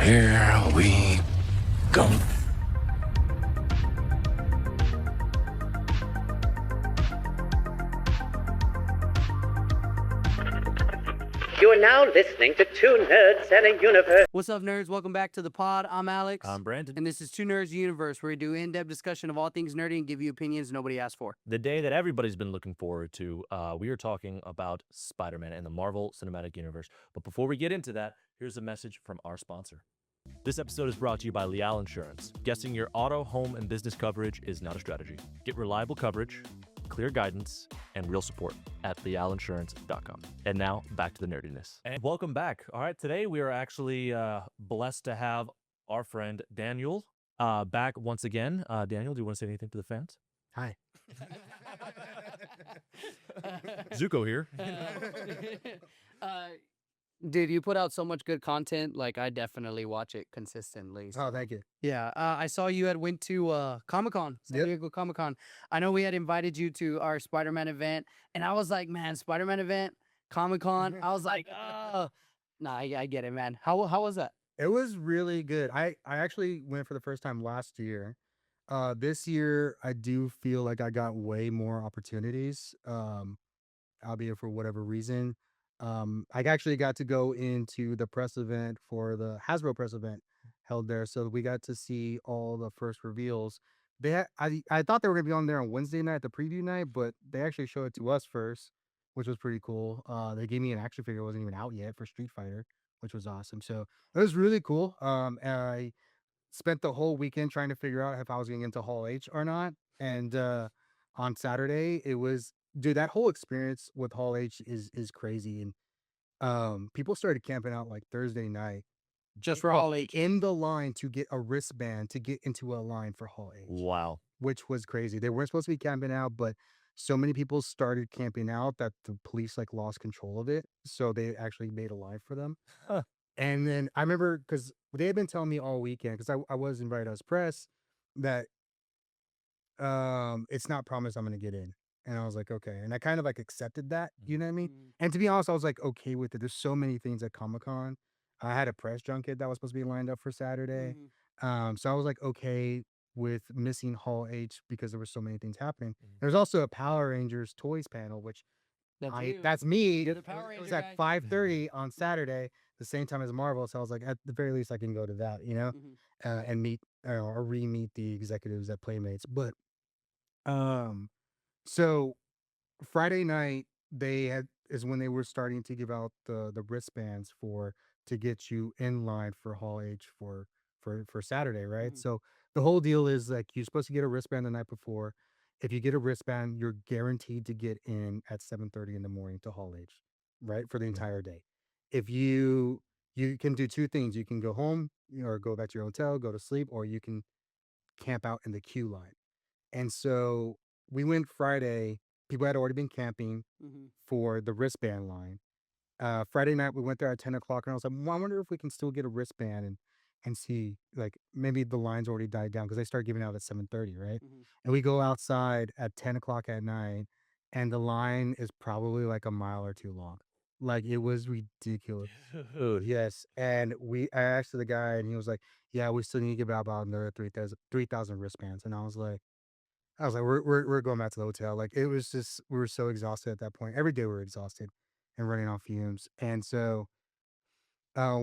Here we go. You are now listening to Two Nerds and a Universe. What's up, nerds? Welcome back to the pod. I'm Alex. I'm Brandon. And this is Two Nerds Universe, where we do in-depth discussion of all things nerdy and give you opinions nobody asked for. The day that everybody's been looking forward to, we are talking about Spider-Man and the Marvel Cinematic Universe. But before we get into that, here's a message from our sponsor. This episode is brought to you by Leal Insurance. Guessing your auto, home, and business coverage is not a strategy. Get reliable coverage, clear guidance, and real support at lealinsurance.com. And now, back to the nerdiness. And welcome back. All right, today we are actually blessed to have our friend Daniel back once again. Daniel, do you want to say anything to the fans? Hi. Zuko here. Dude, you put out so much good content. Like, I definitely watch it consistently. Oh, thank you. Yeah, I saw you had went to Comic-Con, San Diego Comic-Con. I know we had invited you to our Spider-Man event, and I was like, man, Spider-Man event, Comic-Con. I was like, oh. Nah, I get it, man. How was that? It was really good. I actually went for the first time last year. This year, I do feel like I got way more opportunities, albeit for whatever reason. I actually got to go into the press event for the Hasbro press event held there. So we got to see all the first reveals. I thought they were going to be on there on Wednesday night, the preview night, but they actually showed it to us first, which was pretty cool. They gave me an action figure. It wasn't even out yet for Street Fighter, which was awesome. So it was really cool. And I spent the whole weekend trying to figure out if I was getting into Hall H or not. And on Saturday, it was, dude, that whole experience with Hall H is crazy. And people started camping out like Thursday night Just for Hall H. in the line to get a wristband to get into a line for Hall H, Wow. which was crazy. They weren't supposed to be camping out, but so many people started camping out that the police like lost control of it. So they actually made a line for them. Huh. And then I remember because they had been telling me all weekend, because I was invited as press, that it's not promised I'm gonna get in. And I was like, okay. And I kind of like accepted that, you know what I mean? And to be honest, I was like okay with it. There's so many things at Comic-Con. I had a press junket that was supposed to be lined up for Saturday. So I was like okay with missing Hall H because there were so many things happening. There's also a Power Rangers toys panel, which that's me. You're the Power It was Ranger at guy. 5:30 on Saturday, the same time as Marvel. So I was like, at the very least, I can go to that, you know, and meet or re-meet the executives at Playmates. But so Friday night is when they were starting to give out the wristbands to get you in line for Hall H for Saturday, right? So the whole deal is like you're supposed to get a wristband the night before. If you get a wristband, you're guaranteed to get in at 7:30 in the morning to Hall H, right? For the entire day. If you can do two things. You can go home or go back to your hotel, go to sleep, or you can camp out in the queue line. And so we went Friday. People had already been camping for the wristband line. Friday night, we went there at 10 o'clock, and I was like, well, I wonder if we can still get a wristband and see, like, maybe the lines already died down because they start giving out at 7:30, right? And we go outside at 10 o'clock at night, and the line is probably like a mile or two long. Like, it was ridiculous. Dude. Yes. And I asked the guy, and he was like, yeah, we still need to give out about another 3,000 wristbands. And I was like, we're going back to the hotel. Like it was just, we were so exhausted at that point. Every day we were exhausted and running on fumes. And so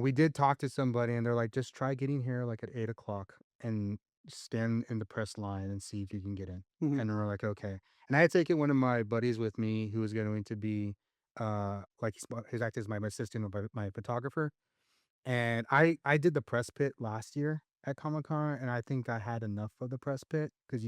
we did talk to somebody, and they're like, just try getting here like at 8 o'clock and stand in the press line and see if you can get in. And we're like, okay. And I had taken one of my buddies with me who was going to be like he's acting as my assistant or my photographer. And I did the press pit last year at Comic-Con, and I think I had enough of the press pit because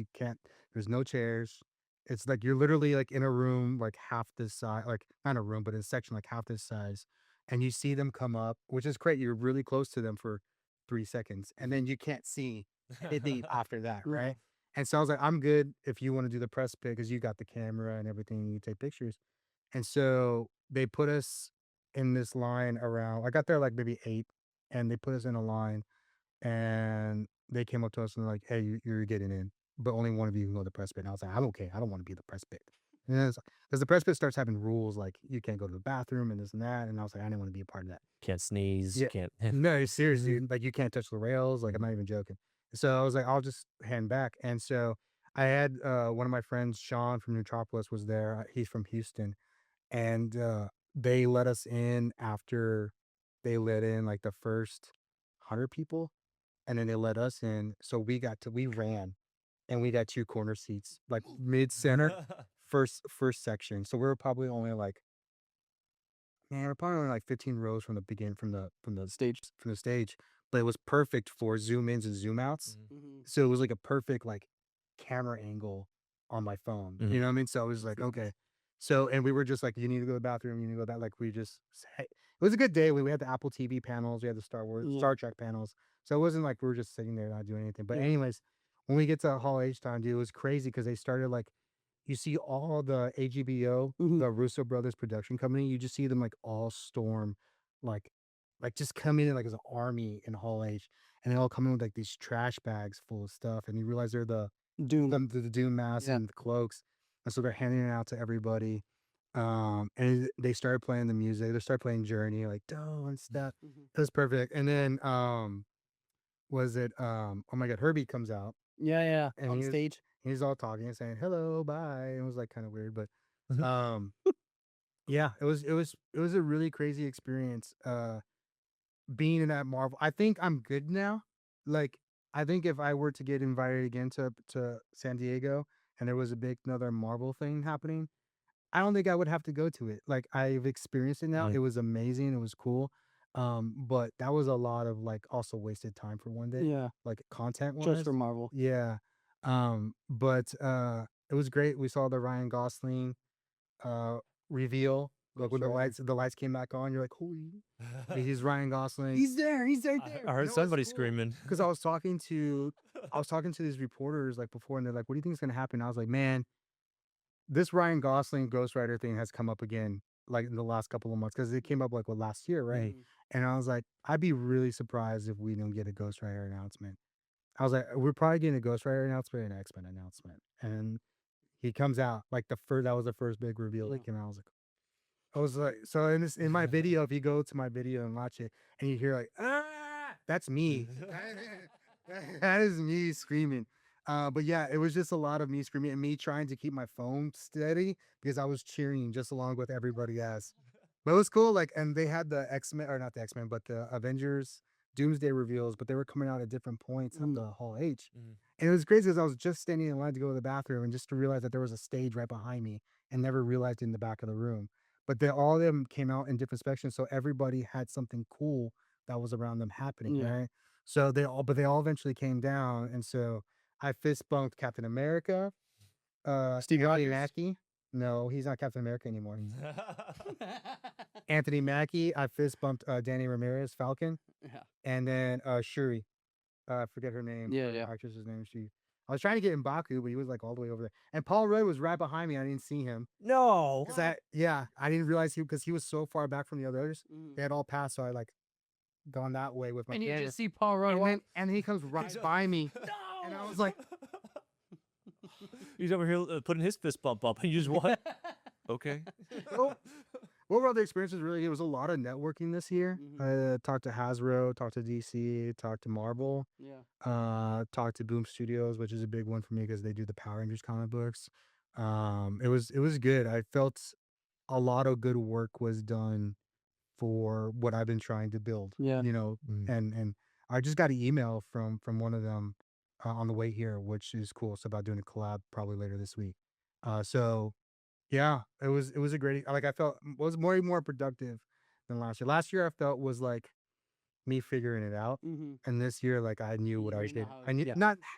there's no chairs. It's like you're literally like in a room like half this size, like not a room, but a section like half this size. And you see them come up, which is great. You're really close to them for 3 seconds, and then you can't see anything after that, right? And so I was like, I'm good if you want to do the press pit because you got the camera and everything, you take pictures. And so they put us in this line around, I got there like maybe 8, and they put us in a line, and they came up to us and like, hey, you're getting in, but only one of you can go to the press pit. And I was like, I'm okay. I don't want to be the press pit. Because the press pit starts having rules like you can't go to the bathroom and this and that. And I was like, I didn't want to be a part of that. Can't sneeze. Yeah. Can't. No, seriously, like you can't touch the rails. Like I'm not even joking. So I was like, I'll just hand back. And so I had one of my friends, Sean from Metropolis, was there. He's from Houston, and they let us in after they let in like the first 100 people, and then they let us in. So we ran, and we got 2 corner seats, like mid center, first section. So we were probably only like, man, we're probably only like 15 rows from the beginning, from the stage, but it was perfect for zoom ins and zoom outs. So it was like a perfect like camera angle on my phone. You know what I mean? So it was like, okay. So, and we were just like, you need to go to the bathroom, you need to go that. Like we just, it was a good day. We had the Apple TV panels, we had the Star Trek panels. So it wasn't like we were just sitting there not doing anything. But anyways, when we get to Hall H time, dude, it was crazy because they started like, you see all the AGBO, the Russo Brothers production company, you just see them like all storm, like just come in like as an army in Hall H, and they all come in with like these trash bags full of stuff, and you realize they're the Doom masks and the cloaks, and so they're handing it out to everybody. And they started playing the music. They started playing Journey, like Doe and stuff. It was perfect. And then was it oh my god, Herbie comes out. Yeah. And On stage. He's all talking and saying hello, bye. It was like kind of weird, but yeah, it was a really crazy experience being in that Marvel. I think I'm good now. Like I think if I were to get invited again to San Diego and there was a big another Marvel thing happening, I don't think I would have to go to it. Like I've experienced it now. It was amazing. It was cool. But that was a lot of like also wasted time for one day. Yeah. Like content wise. Just for Marvel. Yeah. But it was great. We saw the Ryan Gosling reveal. Like when the lights came back on, you're like, holy, he's Ryan Gosling. He's there. He's right there. I heard somebody screaming Because I was talking to these reporters like before, and they're like, what do you think is gonna happen? I was like, man, this Ryan Gosling Ghost Rider thing has come up again like in the last couple of months because it came up like last year, right? And I was like, I'd be really surprised if we don't get a Ghost Rider announcement. I was like, we're probably getting a Ghost Rider announcement and an X-Men announcement. And he comes out like that was the first big reveal that came out. I was like, so in my video, if you go to my video and watch it and you hear like, that's me. That is me screaming. But yeah, it was just a lot of me screaming and me trying to keep my phone steady because I was cheering just along with everybody else. But it was cool. Like, and they had the X-Men, or not the X-Men, but the Avengers Doomsday reveals, but they were coming out at different points of the Hall H. And it was crazy because I was just standing in line to go to the bathroom and just to realize that there was a stage right behind me and never realized it in the back of the room. But all of them came out in different sections. So everybody had something cool that was around them happening, right? So they all eventually came down. And so I fist bumped Captain America, Anthony Mackie. No, he's not Captain America anymore. Anthony Mackie. I fist bumped Danny Ramirez, Falcon. Yeah. And then Shuri. I forget her name. Yeah, The yeah. actress's name. I was trying to get M'Baku, but he was like all the way over there. And Paul Rudd was right behind me. I didn't see him. no. Cause I didn't realize because he was so far back from the others. They had all passed, so I like gone that way with my. And you camera. just see Paul Rudd. And he comes right by me, and I was like, He's over here putting his fist bump up, and you just what? Okay. oh. What were other experiences? Really, it was a lot of networking this year. Talked to Hasbro, talked to DC, talked to Marvel. Yeah. Talked to Boom Studios, which is a big one for me because they do the Power Rangers comic books. It was good. I felt a lot of good work was done for what I've been trying to build. Yeah. You know, and I just got an email from one of them on the way here, which is cool. It's about doing a collab probably later this week. So yeah, it was a great. Like I felt was more productive than last year. Last year I felt was like me figuring it out, and this year like I knew what I did. I knew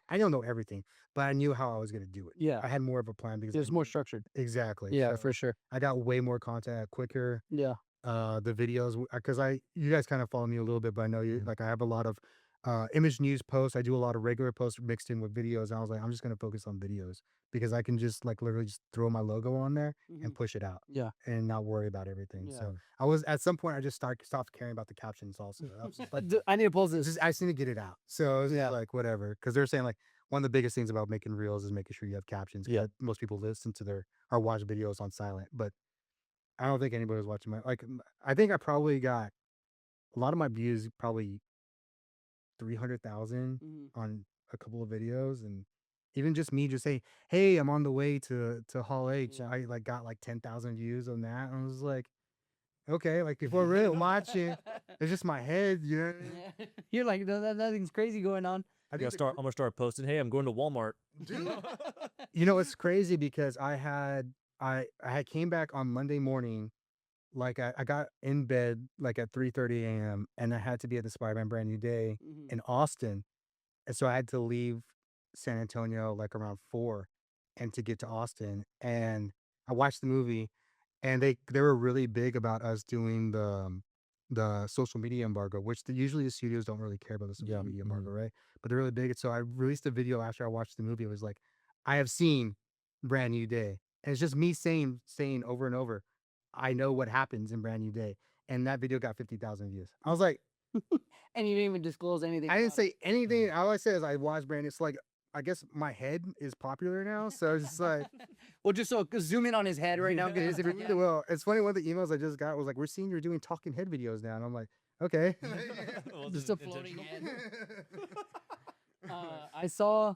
I don't know everything, but I knew how I was gonna do it. Yeah. I had more of a plan because It was more structured. exactly. Yeah, So for sure. I got way more content quicker. Yeah. The videos because you guys kind of follow me a little bit, but I know you like I have a lot of image news posts. I do a lot of regular posts mixed in with videos. And I was like, I'm just gonna focus on videos because I can just like literally just throw my logo on there and push it out. Yeah. And not worry about everything. Yeah. So I was at some point I just stopped caring about the captions also. I was just like, I need to pause this. I just need to get it out. So it was Yeah. like whatever. Because they're saying like, one of the biggest things about making reels is making sure you have captions. Yeah. Most people listen to or watch videos on silent, but I don't think anybody was watching I think I probably got a lot of my views, probably 300,000 on a couple of videos, and even just me just say, hey, I'm on the way to Hall H. Yeah. I got 10,000 views on that. And I was like, okay, people are really watching. It's just my head, you know. Yeah. You're like, no, nothing's crazy going on. I I'm think gonna start posting. Hey, I'm going to Walmart. it's crazy because I had came back on Monday morning. I got in bed at 3:30 a.m. and I had to be at the Spider-Man Brand New Day in Austin. And so I had to leave San Antonio around 4 and to get to Austin. And I watched the movie, and they were really big about us doing the social media embargo, which usually the studios don't really care about the social media embargo, right? But they're really big. And so I released a video after I watched the movie. It was like, I have seen Brand New Day. And it's just me saying over and over, I know what happens in Brand New Day. And that video got 50,000 views. I was like, And you didn't even disclose anything. I didn't about it. say anything. All I said is I watched Brand. It's I guess my head is popular now. So it's just Well, just so zoom in on his head right now. well, it's funny. One of the emails I just got was we're seeing you're doing talking head videos now. And I'm like, okay. Well, Just it's a floating intentional. head. I saw,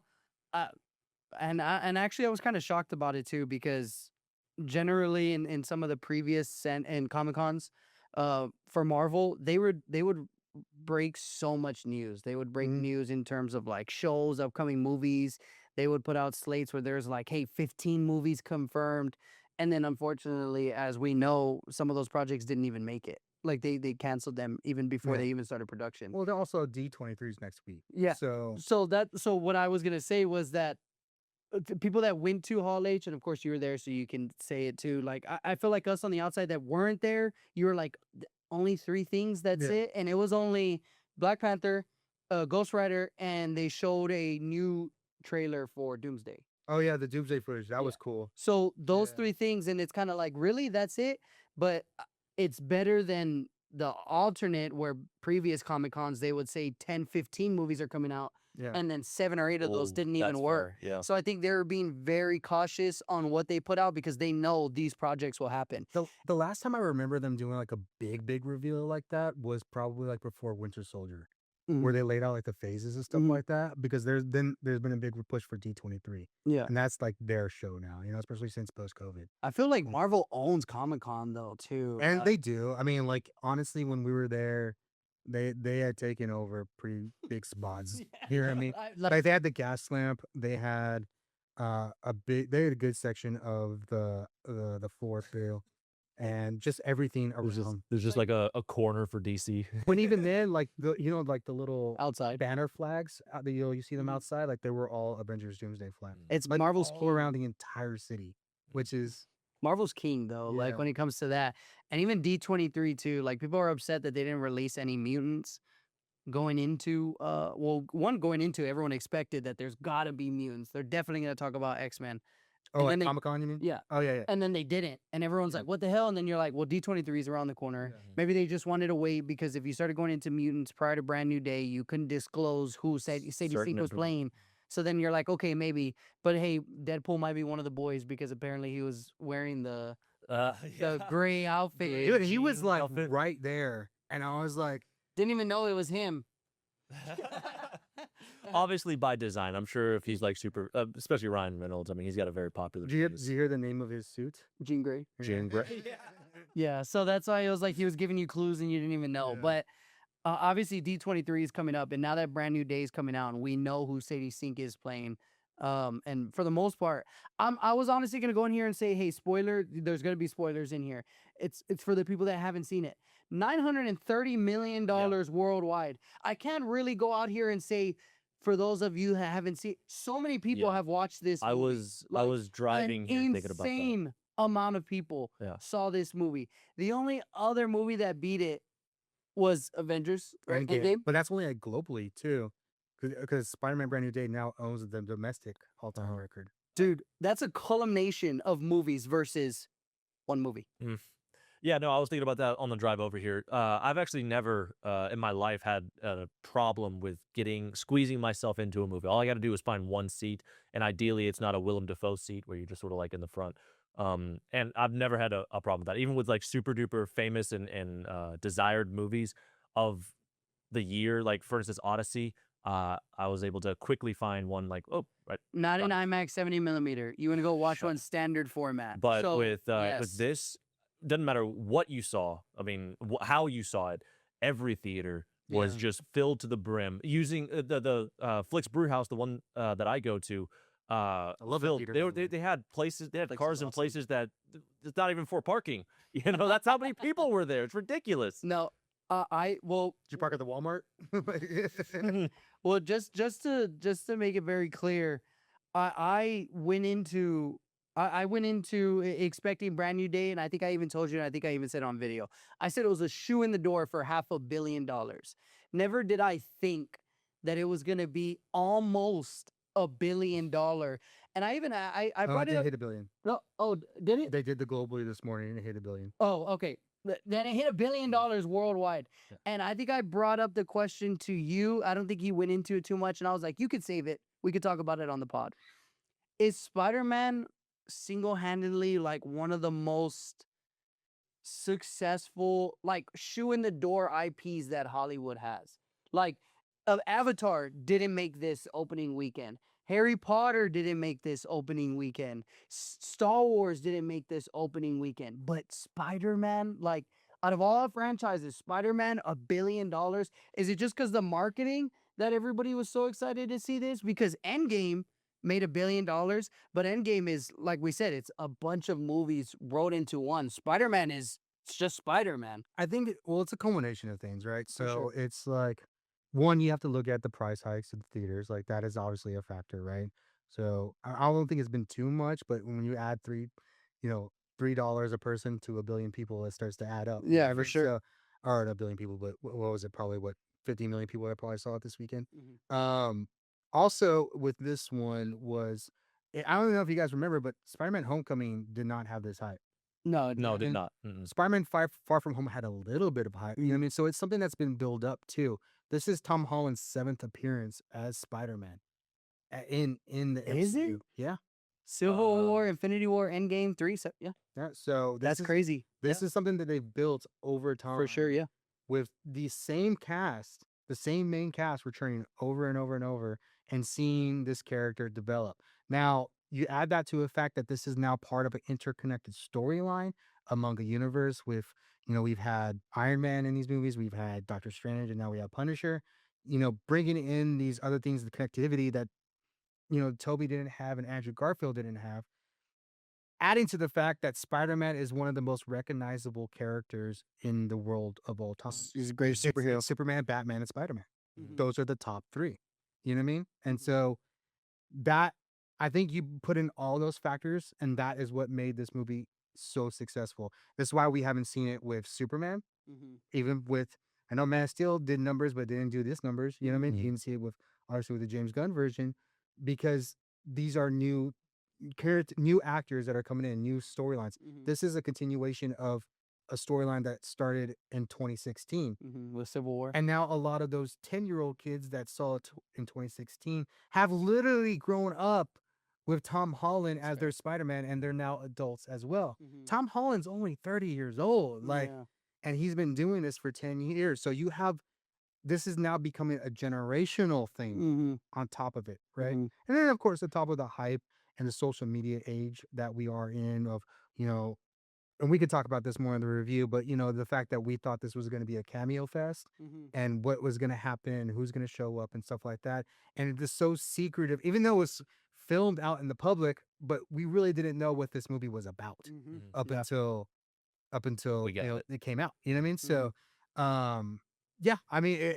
and actually I was kind of shocked about it too, because generally in some of the previous and Comic Cons, for Marvel, they would break so much news. They would break news in terms of shows, upcoming movies. They would put out slates where there's hey, 15 movies confirmed. And then unfortunately, as we know, some of those projects didn't even make it. They canceled them even before Yeah. they even started production. Well, they're also D23's next week. Yeah. So So what I was gonna say was that people that went to Hall H, and of course you were there, so you can say it too. I feel like us on the outside that weren't there, you were only 3 things. That's Yeah. it, and it was only Black Panther, Ghost Rider, and they showed a new trailer for Doomsday. oh yeah, the Doomsday footage that was cool. So those Yeah. 3 things, and it's kind of really that's it. But it's better than the alternate where previous Comic Cons they would say 10, 15 movies are coming out, Yeah. and then 7 or 8 of those Oh, didn't that's even work. fair, yeah. So I think they're being very cautious on what they put out because they know these projects will happen. The last time I remember them doing a big reveal like that was probably before Winter Soldier, where they laid out the phases and stuff like that. Because there's been a big push for D23, Yeah. and that's their show now. Especially since post-COVID. I feel like Marvel owns Comic Con though too. And they do. I mean, honestly, when we were there, they had taken over pretty big spots. You know what I mean? They had the gas lamp. They had they had a good section of the floor too, and just everything around. There's just a corner for DC. When even then, the little outside. banner flags, you see them outside, they were all Avengers Doomsday flags. It's Like Marvel's all king. around the entire city, which is Marvel's king though, Yeah. when it comes to that. And even D23 too, people are upset that they didn't release any mutants going into going into everyone expected that there's gotta be mutants. They're definitely gonna talk about X-Men. oh, And then they- Comic-Con, you mean? Yeah. Oh yeah, yeah. And then they didn't. And everyone's like, what the hell? And then you're like, well, D23 is around the corner. Yeah. Maybe they just wanted to wait because if you started going into mutants prior to Brand New Day, you couldn't disclose who Sadie Certain Sink was information. playing. So then you're like, okay, maybe. But hey, Deadpool might be one of the boys because apparently he was wearing the gray outfit. Dude, he was jean outfit. right there, and I was like, Didn't even know it was him. Obviously by design. I'm sure if he's super, especially Ryan Reynolds. I mean, he's got a very popular. did piece. you hear the name of his suit? Jean Grey. Jean Grey. Yeah, so that's why it was he was giving you clues and you didn't even know. Yeah. But obviously D23 is coming up, and now that Brand New Day is coming out, and we know who Sadie Sink is playing. And for the most part, I was honestly gonna go in here and say, hey, spoiler. There's gonna be spoilers in here. It's for the people that haven't seen it. $930 million worldwide. I can't really go out here and say, for those of you that haven't seen, so many people Yeah. have watched this. I movie. was driving An here thinking about that. insane amount of people Yeah. saw this movie. The only other movie that beat it was Avengers. Right? Endgame. But that's only globally too, because Spider-Man Brand New Day now owns the domestic all-time record. Dude, that's a culmination of movies versus one movie. Yeah, no, I was thinking about that on the drive over here. I've actually never in my life had a problem with squeezing myself into a movie. All I got to do is find one seat, and ideally, it's not a Willem Dafoe seat where you're just sort of like in the front. And I've never had a problem with that, even with like super duper famous and desired movies of the year, like for instance Odyssey. I was able to quickly find one like, oh, right, Not in got it. IMAX 70mm. You want to go watch Shut one up. standard format. But So with yes, this, doesn't matter what you saw. I mean, how you saw it. Every theater was yeah, just filled to the brim. Using the Flix Brewhouse, the one that I go to, I love that filled. theater, They by were the way. they had places. They had Flix is cars in awesome. places that it's not even for parking. You know, that's how many people were there. It's ridiculous. no, well, Did you park at the Walmart? well, just to make it very clear, I went into I went into expecting Brand New Day, and I think I even told you, and I think I even said on video, I said it was a shoe in the door for $500 million. Never did I think that it was gonna be almost $1 billion. And I even I Oh, it brought it did up. hit $1 billion. No, oh, did it? They did the globally this morning and it hit $1 billion. Oh, okay. Then it hit $1 billion worldwide. Yeah. And I think I brought up the question to you. I don't think you went into it too much. And I was like, you could save it. We could talk about it on the pod. Is Spider-Man single-handedly like one of the most successful, like shoe in the door IPs that Hollywood has? Like, Avatar didn't make this opening weekend. Harry Potter didn't make this opening weekend. Star Wars didn't make this opening weekend. But Spider-Man, like, out of all franchises, Spider-Man, $1 billion. Is it just because the marketing that everybody was so excited to see this? Because Endgame made $1 billion, but Endgame is, like we said, it's a bunch of movies rolled into one. Spider-Man it's just Spider-Man. I think, well, it's a culmination of things, right? For So sure. it's like, one, you have to look at the price hikes at the theaters. Like, that is obviously a factor, right? So I don't think it's been too much, but when you add $3 a person to 1 billion people, it starts to add up. Yeah, for Right? sure. So, or not 1 billion people, but what was it? Probably what, 50 million people that probably saw it this weekend. Also with this one was, I don't know if you guys remember, but Spider-Man Homecoming did not have this hype. No, No, did And not. Mm-mm. Spider-Man Far From Home had a little bit of hype. You know what I mean? So it's something that's been built up too. This is Tom Holland's 7th appearance as Spider-Man in the Is it? MCU. Yeah. Civil War, Infinity War, Endgame 3. So, yeah, Yeah. So that's crazy. This is something that they've built over time. For sure, yeah. With the same cast, the same main cast returning over and over and over and seeing this character develop. Now, you add that to the fact that this is now part of an interconnected storyline among a universe with, we've had Iron Man in these movies, we've had Doctor Strange, and now we have Punisher, bringing in these other things, the connectivity that, Tobey didn't have and Andrew Garfield didn't have. Adding to the fact that Spider-Man is one of the most recognizable characters in the world of all time. He's a great It's superhero. Superman, Batman, and Spider-Man. Mhm. Those are the top 3. You know what I mean? And Mhm. so that, I think you put in all those factors, and that is what made this movie so successful. That's why we haven't seen it with Superman, even with, I know Man of Steel did numbers, but didn't do this numbers. You know what I mean? You didn't see it with, obviously, with the James Gunn version, because these are new actors that are coming in, new storylines. This is a continuation of a storyline that started in 2016. With Civil War. And now a lot of those 10-year-old kids that saw it in 2016 have literally grown up with Tom Holland as their Spider-Man, and they're now adults as well. Tom Holland's only 30 years old, and he's been doing this for 10 years. So this is now becoming a generational thing on top of it, right? And then, of course, on top of the hype and the social media age that we are in of, and we could talk about this more in the review, but, the fact that we thought this was going to be a cameo fest and what was going to happen, who's going to show up and stuff like that. And it is so secretive, even though it was filmed out in the public, but we really didn't know what this movie was about up until We get it. it came out. You know what I mean? So, yeah, I mean,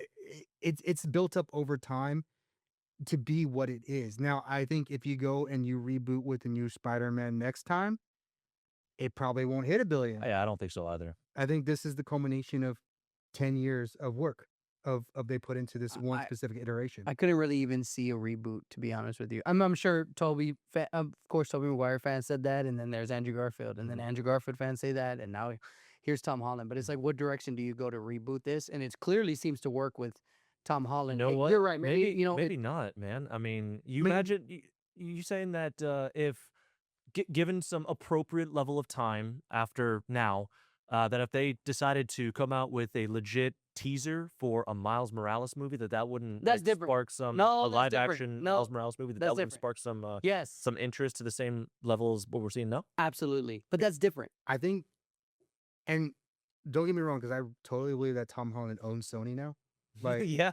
it's built up over time to be what it is. Now, I think if you go and you reboot with the new Spider-Man next time, it probably won't hit $1 billion. Yeah, I don't think so either. I think this is the culmination of 10 years of work of they put into this one specific iteration. I couldn't really even see a reboot, to be honest with you. I'm sure Tobey, of course, Tobey Maguire fans said that, and then there's Andrew Garfield, and then Andrew Garfield fans say that, and now here's Tom Holland. But it's like, what direction do you go to reboot this? And it clearly seems to work with Tom You Holland. know what? You're right. Maybe you know. maybe not, man. I mean, you mean- imagine you saying that if given some appropriate level of time after now, that if they decided to come out with a legit teaser for a Miles Morales movie, that wouldn't That's like, different. spark some No, a that's live different. action No, Miles Morales movie, that's wouldn't different. spark Yes, some interest to the same level as what we're seeing now. absolutely. But that's different. I think, and don't get me wrong, because I totally believe that Tom Holland owns Sony now. Like, yeah.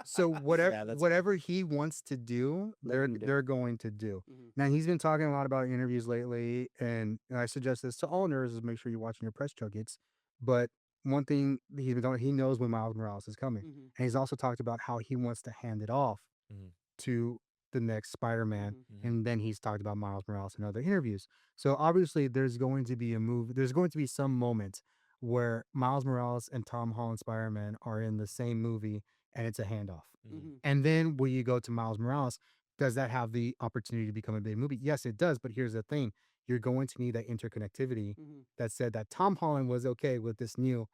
so whatever Yeah, that's- whatever he wants to do, Let him do. they're going to do. Mhm. Now he's been talking a lot about interviews lately, and I suggest this to all nerds: is make sure you're watching your press junkets. But one thing he's been doing, he knows when Miles Morales is coming, Mhm. and he's also talked about how he wants to hand it off Mhm. to the next Spider-Man, Mhm. and then he's talked about Miles Morales in other interviews. So obviously, there's going to be a move. There's going to be some moment where Miles Morales and Tom Holland Spider-Man are in the same movie, and it's a handoff. Mhm. And then when you go to Miles Morales, does that have the opportunity to become a big movie? Yes, it does. But here's the thing: you're going to need that interconnectivity Mhm. that said that Tom Holland was okay with this new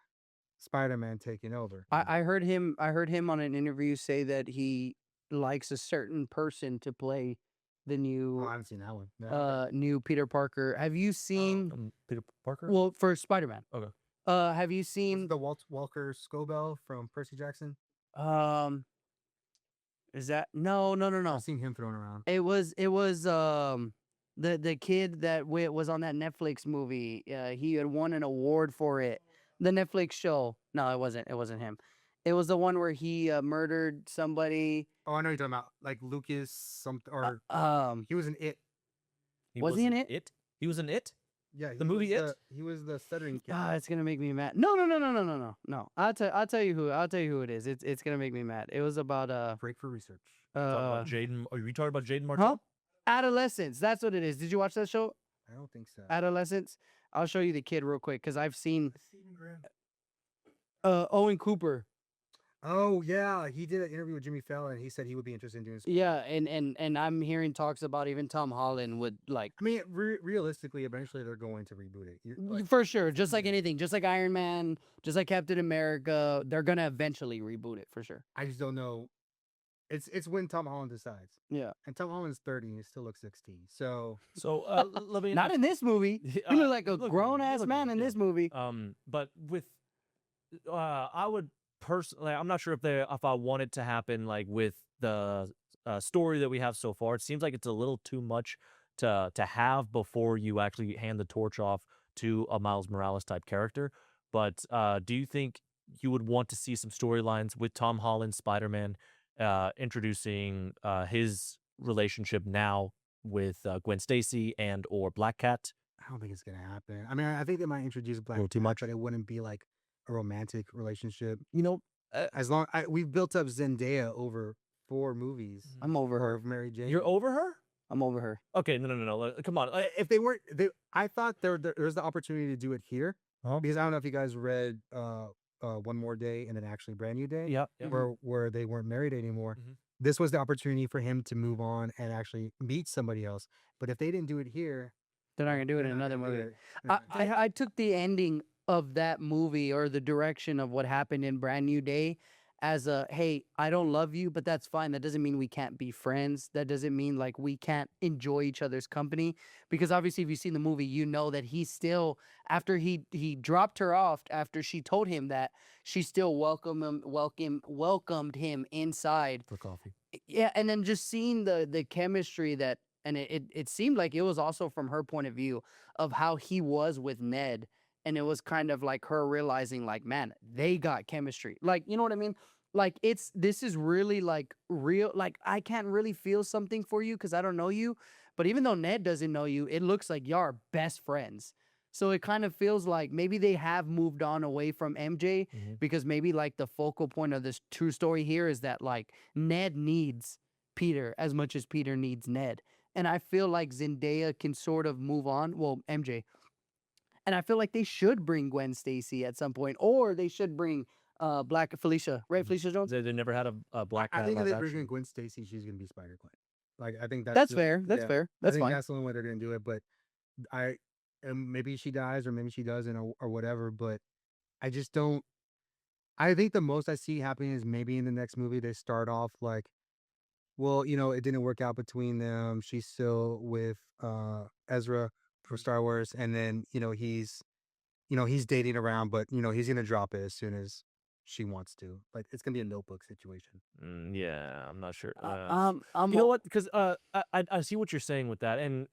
Spider-Man taking over. I heard him. I heard him on an interview say that he likes a certain person to play the Oh, new I haven't seen that one. No. new Peter Parker. Have you seen? Peter Parker. Well, for Spider-Man. Okay. Have you Was seen? it the Walker Scobell from Percy Jackson? Is that no? I've seen him thrown around. It was the kid that was on that Netflix movie. He had won an award for it. The Netflix show. No, it wasn't. It wasn't him. It was the one where he murdered somebody. Oh, I know you're talking about, like Lucas something, or he was an It. Was he in it? He was in it. Yeah, The movie It? He was the stuttering kid. Ah, it's gonna make me mad. No. I'll tell you who it is. It's gonna make me mad. It was about Break for research. Talking about Jaden. Are you talking about Jaden huh? Martell? Adolescence. That's what it is. Did you watch that show? I don't think so. Adolescence. I'll show you the kid real quick because I've seen Stephen Graham. Owen Cooper. Oh yeah, he did an interview with Jimmy Fallon, and he said he would be interested in doing. Yeah, and I'm hearing talks about even Tom Holland would like I mean, realistically, eventually they're going to reboot it. Like, for sure, just like anything, just like Iron Man, just like Captain America, they're gonna eventually reboot it for sure. I just don't know. It's when Tom Holland decides. Yeah, And Tom Holland's 30 and he still looks 16. So So let me not in this movie. You look like a grown ass man in this movie. But with I would personally, I'm not sure if I want it to happen like with the story that we have so far. It seems like it's a little too much to have before you actually hand the torch off to a Miles Morales type character. But do you think you would want to see some storylines with Tom Holland Spider-Man introducing his relationship now with Gwen Stacy and or Black Cat? I don't think it's gonna happen. I mean, I think they might introduce Black little too Cat, much. but it wouldn't be like a romantic relationship. You know, As long we've built up Zendaya over 4 movies. I'm over Or her. of Mary Jane. you're over her? I'm over her. Okay, no. Come on. If they weren't, I thought there's the opportunity to do it here, because I don't know if you guys read One More Day and then actually Brand New Day, Yeah. where they weren't married anymore. Mhm. This was the opportunity for him to move on and actually meet somebody else. But if they didn't do it here, They're not gonna do it in they're not another gonna do movie. it. I took the ending of that movie or the direction of what happened in Brand New Day as a hey, I don't love you, but that's fine. That doesn't mean we can't be friends. That doesn't mean like we can't enjoy each other's company. Because obviously, if you've seen the movie, you know that he still after he dropped her off after she told him that she still welcomed him inside. For coffee. Yeah, and then just seeing the chemistry that and it seemed like it was also from her point of view of how he was with Ned. And it was kind of like her realizing, like, man, they got chemistry. Like, you know what I mean? Like, this is really like real. Like, I can't really feel something for you because I don't know you. But even though Ned doesn't know you, it looks like y'all are best friends. So it kind of feels like maybe they have moved on away from MJ because maybe like the focal point of this true story here is that like Ned needs Peter as much as Peter needs Ned. And I feel like Zendaya can sort of move on. Well, MJ. And I feel like they should bring Gwen Stacy at some point, or they should bring Black Felicia, right? Felicia Jones. They never had a Black Cat. I think if live they action. bring in Gwen Stacy, she's gonna be Spider Gwen. Like I think That's fair. That's yeah. fair. I That's think fine. that's the only way they're gonna do it. But and maybe she dies or maybe she doesn't or whatever. But I just don't. I think the most I see happening is maybe in the next movie they start off like, well, it didn't work out between them. She's still with Ezra for Star Wars, and then he's dating around, but he's gonna drop it as soon as she wants to. Like it's gonna be a Notebook situation. Yeah, I'm not sure. I'm You know what? Because I see what you're saying with that, and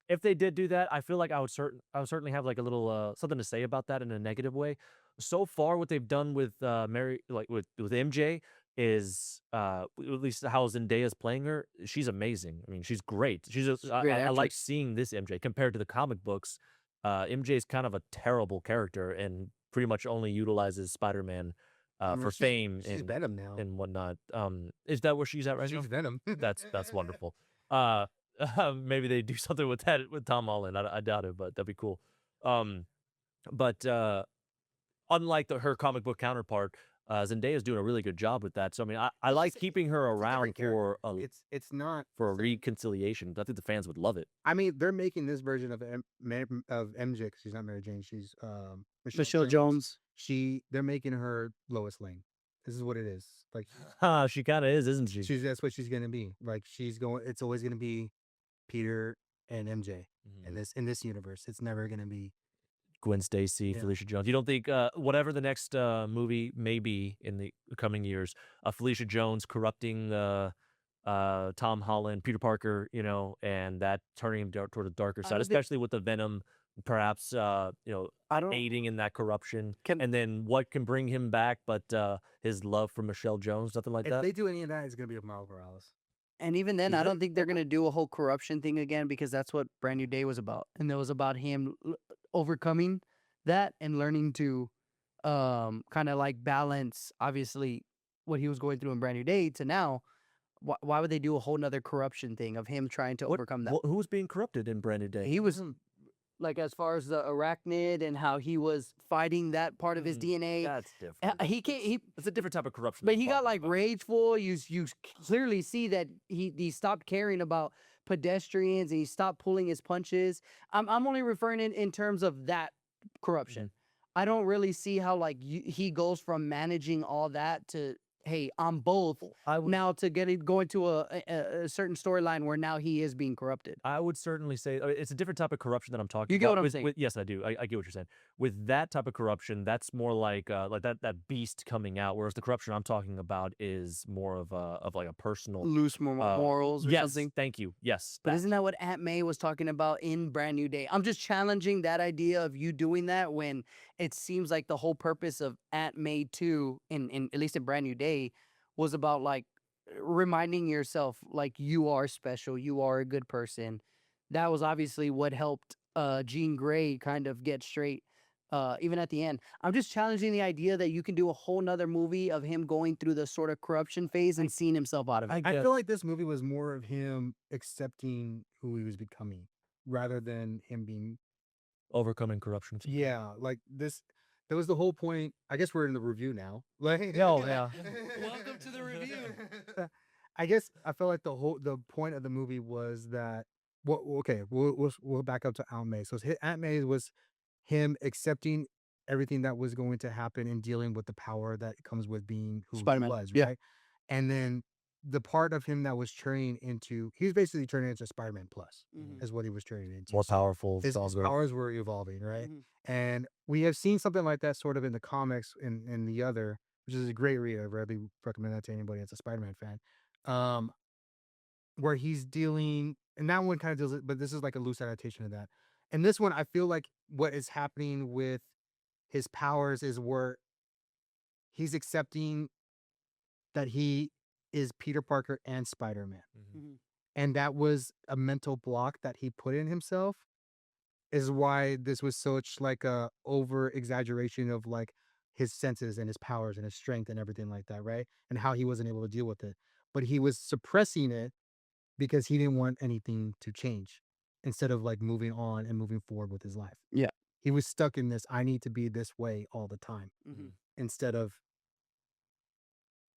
if they did do that, I feel like I would certainly have like a little something to say about that in a negative way. So far, what they've done with Mary, like with MJ, is at least how Zendaya's playing her. She's amazing. I mean, she's great. She's a great I like actress. seeing this MJ compared to the comic books. MJ is kind of a terrible character and pretty much only utilizes Spider-Man for fame She's Venom now. and whatnot. Is that where she's at right now? She's Venom. That's wonderful. Maybe they do something with that with Tom Holland. I doubt it, but that'd be cool. But unlike her comic book counterpart, Zendaya's doing a really good job with that. So I mean, I like keeping her around for It's not for a reconciliation. I think the fans would love it. I mean, they're making this version of MJ 'cause she's not Mary Jane. She's Michelle Jones. They're making her Lois Lane. This is what it is. Like She kind of is, isn't she? that's what she's gonna be. Like it's always gonna be Peter and MJ in this universe. It's never gonna be Gwen Stacy, Yeah. Felicia Jones. You don't think whatever the next movie may be in the coming years, Felicia Jones corrupting Tom Holland, Peter Parker, and that turning him toward a darker side, especially with the Venom, perhaps I don't. aiding in that corruption, Can- and then what can bring him back, but his love for Michelle Jones, nothing like if that. they do any of that, it's gonna be with Miles Morales. And even then, Is I it? don't think they're gonna do a whole corruption thing again because that's what Brand New Day was about, and it was about him overcoming that and learning to, kind of like balance, obviously, what he was going through in Brand New Day to now. Why would they do a whole nother corruption thing of him trying to overcome that? Who was being corrupted in Brand New Day? He was like, as far as the arachnid and how he was fighting that part of his DNA. That's different. He can't. It's a different type of corruption. But than he got talking like about. rageful. You clearly see that he stopped caring about pedestrians and he stopped pulling his punches. I'm only referring in terms of that corruption. I don't really see how like he goes from managing all that to, hey, I'm both now to going to a certain storyline where now he is being corrupted. I would certainly say it's a different type of corruption that I'm talking You get about. what I'm saying? Yes, I do. I get what you're saying. With that type of corruption, that's more like that beast coming out. Whereas the corruption I'm talking about is more of like a personal Loose morals or yes, something. thank you. Yes, But that. isn't that what Aunt May was talking about in Brand New Day? I'm just challenging that idea of you doing that when it seems like the whole purpose of Aunt May 2, in at least in Brand New Day, was about like reminding yourself like you are special, you are a good person. That was obviously what helped Jean Grey kind of get straight. Even at the end, I'm just challenging the idea that you can do a whole nother movie of him going through the sort of corruption phase and seeing himself out of it. I feel like this movie was more of him accepting who he was becoming rather than him being Overcoming corruption. like this. That was the whole point. I guess we're in the review now. Like, Oh, yeah. Welcome to the review. I guess I felt like the point of the movie was that. Well, okay, we'll back up to Aunt May. So Aunt May was him accepting everything that was going to happen and dealing with the power that comes with being who Spider-Man, he was, yeah. right? And then the part of him that was turning into, he was basically turning into Spider-Man Plus, is what he was turning into. More So powerful. his stronger. powers were evolving, right? Mhm. And we have seen something like that sort of in the comics in the other, which is a great read. I really recommend that to anybody that's a Spider-Man fan. Where he's dealing, and that one kind of deals it, but this is like a loose adaptation of that. And this one, I feel like what is happening with his powers is where he's accepting that he is Peter Parker and Spider-Man. Mhm. And that was a mental block that he put in himself, is why this was such like a over exaggeration of like his senses and his powers and his strength and everything like that, right? And how he wasn't able to deal with it. But he was suppressing it because he didn't want anything to change instead of like moving on and moving forward with his life. Yeah. He was stuck in this, I need to be this way all the time Mhm. instead of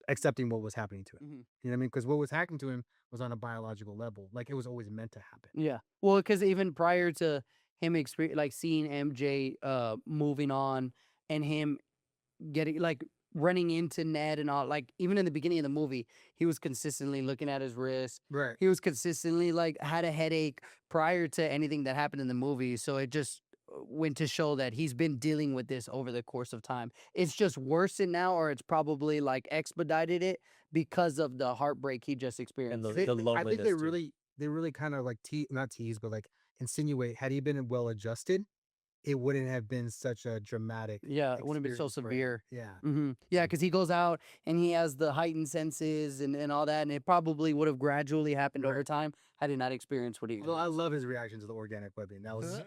accepting what was happening to him. Mhm. You know what I mean? Because what was happening to him was on a biological level. Like it was always meant to happen. Yeah. Well, because even prior to him like seeing MJ moving on and him getting like running into Ned and all, like even in the beginning of the movie, he was consistently looking at his wrist. Right. He was consistently like had a headache prior to anything that happened in the movie. So it just went to show that he's been dealing with this over the course of time. It's just worsened now, or it's probably like expedited it because of the heartbreak he just experienced. And They- the I think loneliness. they too. really kind of like not tease, but like insinuate, had he been well adjusted, it wouldn't have been such a dramatic. Yeah, it wouldn't be so experience for him. severe. Yeah. Yeah, because he goes out and he has the heightened senses and all that, and it probably would have gradually happened over Right. time had he not experienced what he Well, I experienced. love his reaction to the organic webbing. That was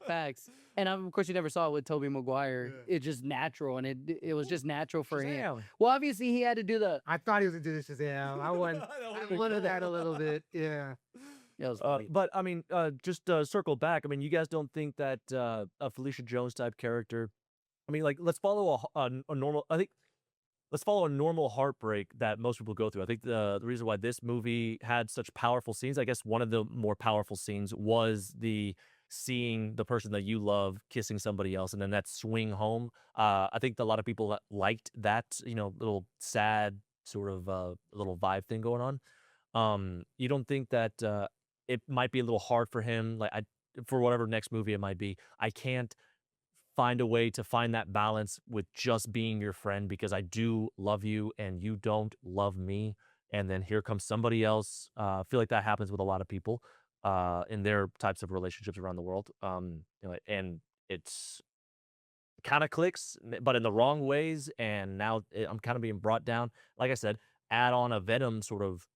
Facts. And of course, you never saw it with Tobey Maguire. Yeah. It's just natural, and it was just natural for him. Shazam. Well, obviously, he had to do the. I thought he was gonna do this Shazam. I wanted that a little bit. Yeah. Yeah, it was funny. But I mean, just circle back. I mean, you guys don't think that a Felicia Jones type character? I mean, like, let's follow a normal. I think let's follow a normal heartbreak that most people go through. I think the reason why this movie had such powerful scenes, I guess one of the more powerful scenes was the seeing the person that you love kissing somebody else, and then that swing home. I think a lot of people liked that, little sad sort of little vibe thing going on. You don't think that it might be a little hard for him, like for whatever next movie it might be? I can't find a way to find that balance with just being your friend because I do love you and you don't love me. And then here comes somebody else. I feel like that happens with a lot of people in their types of relationships around the world. And it's kind of clicks, but in the wrong ways. And now I'm kind of being brought down. Like I said, add on a Venom sort of,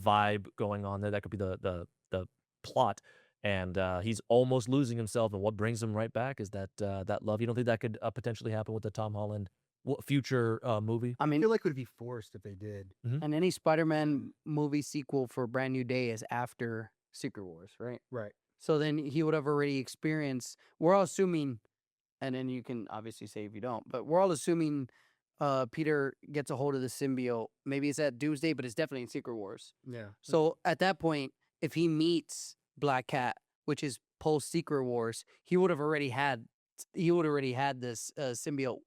vibe going on there. That could be the plot. And he's almost losing himself, and what brings him right back is that that love. You don't think that could potentially happen with the Tom Holland future movie? I I mean, feel like it would be forced if they did. and any Spider-Man movie sequel for Brand New Day is after Secret Wars, right? Right. So then he would have already experienced. We're all assuming, and then you can obviously say if you don't, but we're all assuming Peter gets a hold of the symbiote. Maybe it's at Doomsday, but it's definitely in Secret Wars. Yeah. So at that point, if he meets Black Cat, which is post Secret Wars, he would have already had this symbiote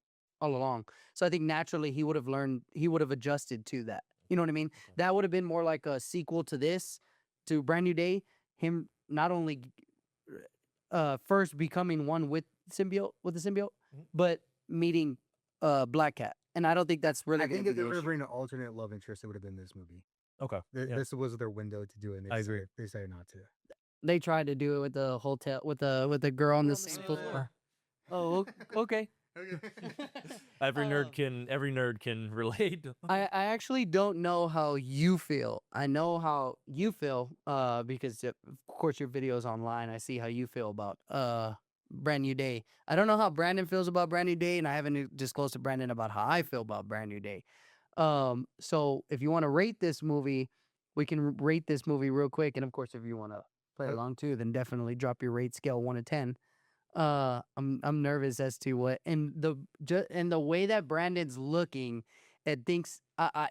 all along. So I think naturally he would have adjusted to that. You know what I mean? Okay. That would have been more like a sequel to this, to Brand New Day. Him not only first becoming one with the symbiote, but meeting Black Cat. And I don't think that's really. I think gonna if be they the were to issue. bring an alternate love interest, it would have been this movie. Okay. Yeah. This was their window to do it. And I agree. They decided not to. They tried to do it with the hotel with the girl on the On the same same floor. floor. Oh, okay. Every nerd can relate. I actually don't know how you feel. I know how you feel because of course your video's online. I see how you feel about Brand New Day. I don't know how Brandon feels about Brand New Day, and I haven't disclosed to Brandon about how I feel about Brand New Day. So if you want to rate this movie, we can rate this movie real quick. And of course, if you want to play along too, then definitely drop your rate scale 1 to 10. I'm nervous as to what and the way that Brandon's looking. It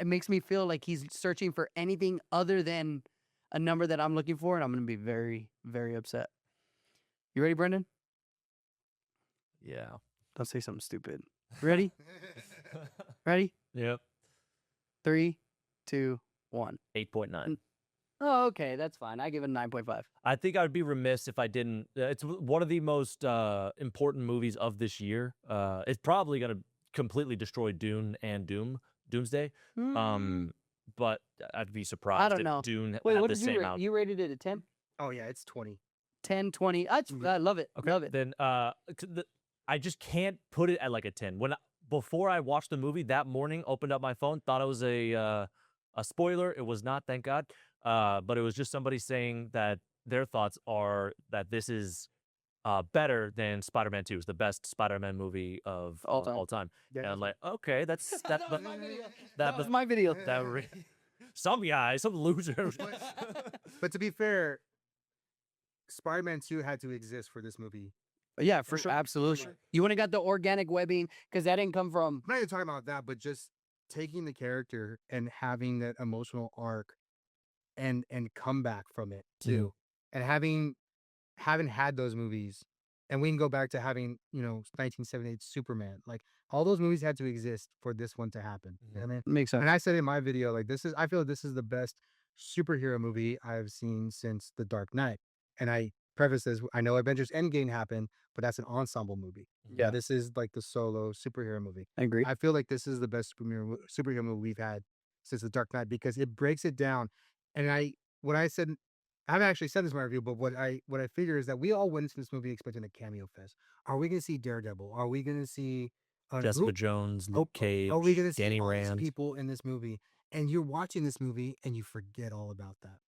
makes me feel like he's searching for anything other than a number that I'm looking for, and I'm gonna be very, very upset. You ready, Brendan? Yeah. Don't say something stupid. Ready? Ready? Yep. 3, 2, 1. 8.9. Oh, okay, that's fine. I give it a 9.5. I think I would be remiss if I didn't. It's one of the most important movies of this year. It's probably going to completely destroy Dune and Doomsday. But I'd be surprised I don't if know. Dune Wait, had what the did you same rate? out. You rated it a 10? Oh yeah, it's 20. 10, 20. I love it. Okay. Love it. Then I just can't put it at like a 10. Before I watched the movie that morning, opened up my phone, thought it was a spoiler. It was not, thank God. But it was just somebody saying that their thoughts are that this is better than Spider-Man 2. It's the best Spider-Man movie of all time. Yeah, And I'm like, okay, that's that. was my video. That was my video. Some guy, some loser. But to be fair, Spider-Man 2 had to exist for this movie. Yeah, for sure. Absolutely. You wouldn't have got the organic webbing because that didn't come from. I'm not even talking about that, but just taking the character and having that emotional arc and come back from it too. And having haven't had those movies, and we can go back to having 1978 Superman. Like all those movies had to exist for this one to happen. You know what I mean? Makes sense. And I said in my video, like I feel this is the best superhero movie I've seen since The Dark Knight. And I preface this, I know Avengers Endgame happened, but that's an ensemble movie. Yeah. This is like the solo superhero movie. I agree. I feel like this is the best superhero movie we've had since The Dark Knight because it breaks it down. And what I said, I haven't actually said this in my review, but what I figure is that we all went into this movie expecting a cameo fest. Are we going to see Daredevil? Are we going to see Jessica Jones, Luke Cage, are we going to see Danny all these Rand. people in this movie? And you're watching this movie and you forget all about that.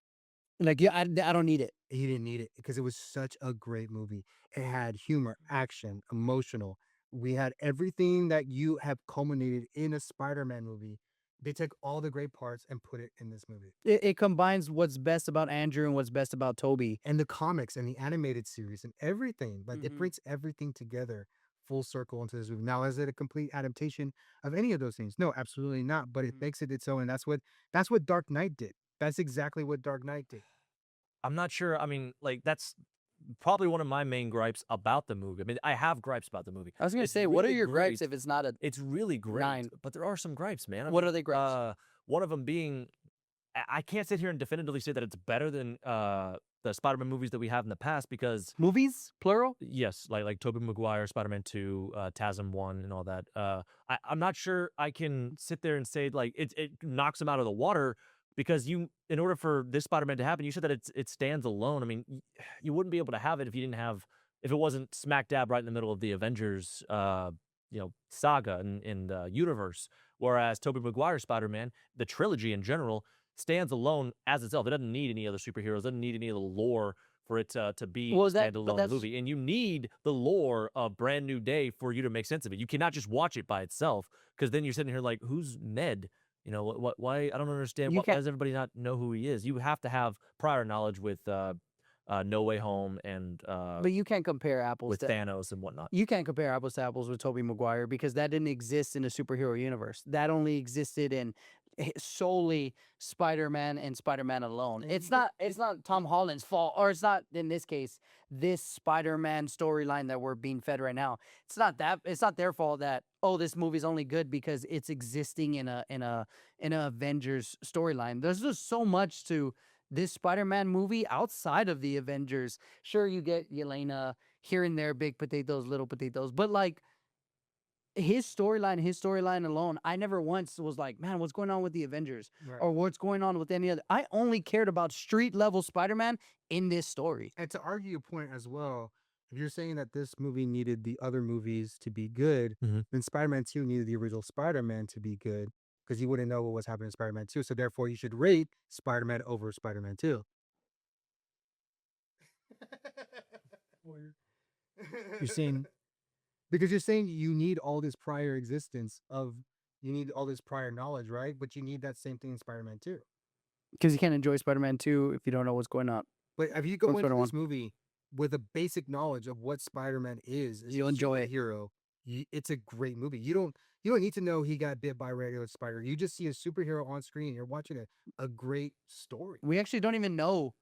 Like, yeah, I don't need it. He didn't need it because it was such a great movie. It had humor, action, emotional. We had everything that you have culminated in a Spider-Man movie. They took all the great parts and put it in this movie. It combines what's best about Andrew and what's best about Tobey. And the comics and the animated series and everything. Like it Mhm. brings everything together full circle into this movie. Now, is it a complete adaptation of any of those things? No, absolutely not. But it makes it its own. And that's what Dark Knight did. That's exactly what Dark Knight did. I'm not sure. I mean, like that's probably one of my main gripes about the movie. I mean, I have gripes about the movie. I was gonna It's say, what are really your gripes great. if it's not a? It's really great, 9. but there are some gripes, man. I What mean, are they gripes? one of them being, I can't sit here and definitively say that it's better than the Spider-Man movies that we have in the past because Movies, plural. yes, like Tobey Maguire, Spider-Man 2, TASM 1, and all that. I'm not sure I can sit there and say like it knocks them out of the water because in order for this Spider-Man to happen, you said that it stands alone. I mean, you wouldn't be able to have it if you didn't have if it wasn't smack dab right in the middle of the Avengers saga in the universe. Whereas Tobey Maguire Spider-Man, the trilogy in general, stands alone as itself. It doesn't need any other superheroes. Doesn't need any of the lore for it to be Well, a but standalone that's movie. And you need the lore of Brand New Day for you to make sense of it. You cannot just watch it by itself because then you're sitting here like, who's Ned? You know what? Why I don't understand. you Why can't. does everybody not know who he is? You have to have prior knowledge with No Way Home and But you can't compare apples with to. Thanos and whatnot. You can't compare apples to apples with Tobey Maguire because that didn't exist in a superhero universe. That only existed in solely Spider-Man and Spider-Man alone. It's not Tom Holland's fault, or it's not in this case this Spider-Man storyline that we're being fed right now. It's not their fault that this movie's only good because it's existing in a Avengers storyline. There's just so much to this Spider-Man movie outside of the Avengers. Sure, you get Yelena here and there, big potatoes, little potatoes, but like his storyline alone, I never once was like, man, what's going on with the Avengers or what's going on with any other. I only cared about street level Spider-Man in this story. And to argue your point as well, if you're saying that this movie needed the other movies to be good, Mhm. then Spider-Man 2 needed the original Spider-Man to be good because you wouldn't know what was happening in Spider-Man 2. So therefore, you should rate Spider-Man over Spider-Man 2. You're saying Because you're saying you need all this prior existence you need all this prior knowledge, right? But you need that same thing in Spider-Man 2. because you can't enjoy Spider-Man 2 if you don't know what's going on. But if you go From into Spider-Man. this movie with a basic knowledge of what Spider-Man is, You'll enjoy it. Hero, it's a great movie. You don't need to know he got bit by a regular spider. You just see a superhero on screen. You're watching a great story. We actually don't even know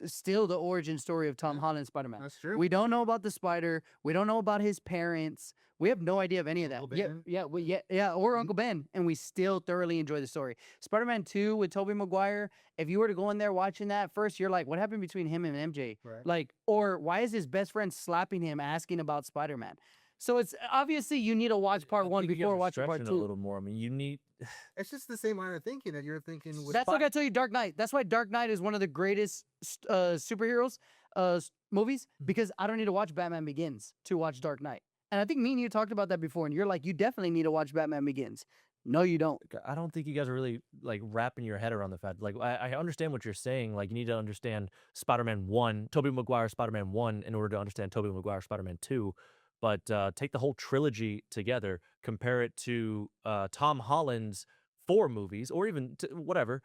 still the origin story of Tom Holland Spider-Man. That's true. We don't know about the spider. We don't know about his parents. We have no idea of any of that. Uncle Yeah, Ben. or Uncle Ben, and we still thoroughly enjoy the story. Spider-Man 2 with Tobey Maguire, if you were to go in there watching that first, you're like, what happened between him and MJ? Right. Like, or why is his best friend slapping him asking about Spider-Man? So it's obviously you need to watch part I 1 think you guys before are watching part stretching 2. a little more. I mean, you need. It's just the same line of thinking that you're thinking with That's like I tell you, Dark Knight. That's why Dark Knight is one of the greatest superheroes movies because I don't need to watch Batman Begins to watch Dark Knight. And I think me and you talked about that before, and you're like, you definitely need to watch Batman Begins. No, you don't. I don't think you guys are really like wrapping your head around the fact. Like, I understand what you're saying. Like, you need to understand Spider-Man 1, Tobey Maguire Spider-Man 1, in order to understand Tobey Maguire Spider-Man 2. But take the whole trilogy together, compare it to Tom Holland's 4 movies, or even whatever,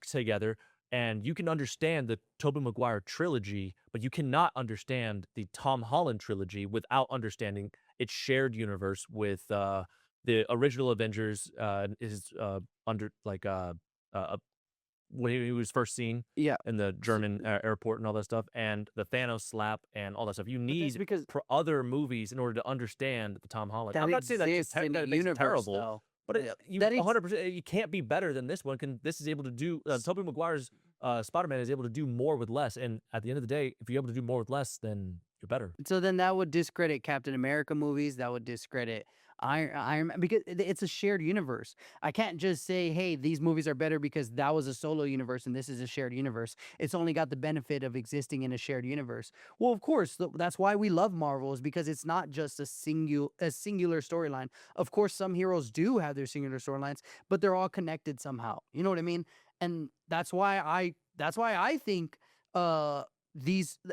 together, and you can understand the Tobey Maguire trilogy, but you cannot understand the Tom Holland trilogy without understanding its shared universe with the original Avengers is under like when he was first seen Yeah. in the German airport and all that stuff, and the Thanos slap and all that stuff. You need because other movies in order to understand the Tom Holland. that I'm not saying that, exists in the that it makes it universe, terrible, though. but you That 100%, you can't be better than this one. This is able to do, Tobey Maguire's Spider-Man is able to do more with less, and at the end of the day, if you're able to do more with less, then you're better. So then that would discredit Captain America movies. That would discredit Iron Man, because it's a shared universe. I can't just say, hey, these movies are better because that was a solo universe and this is a shared universe. It's only got the benefit of existing in a shared universe. Well, of course, that's why we love Marvel, is because it's not just a singular storyline. Of course, some heroes do have their singular storylines, but they're all connected somehow. You know what I mean? And that's why I think the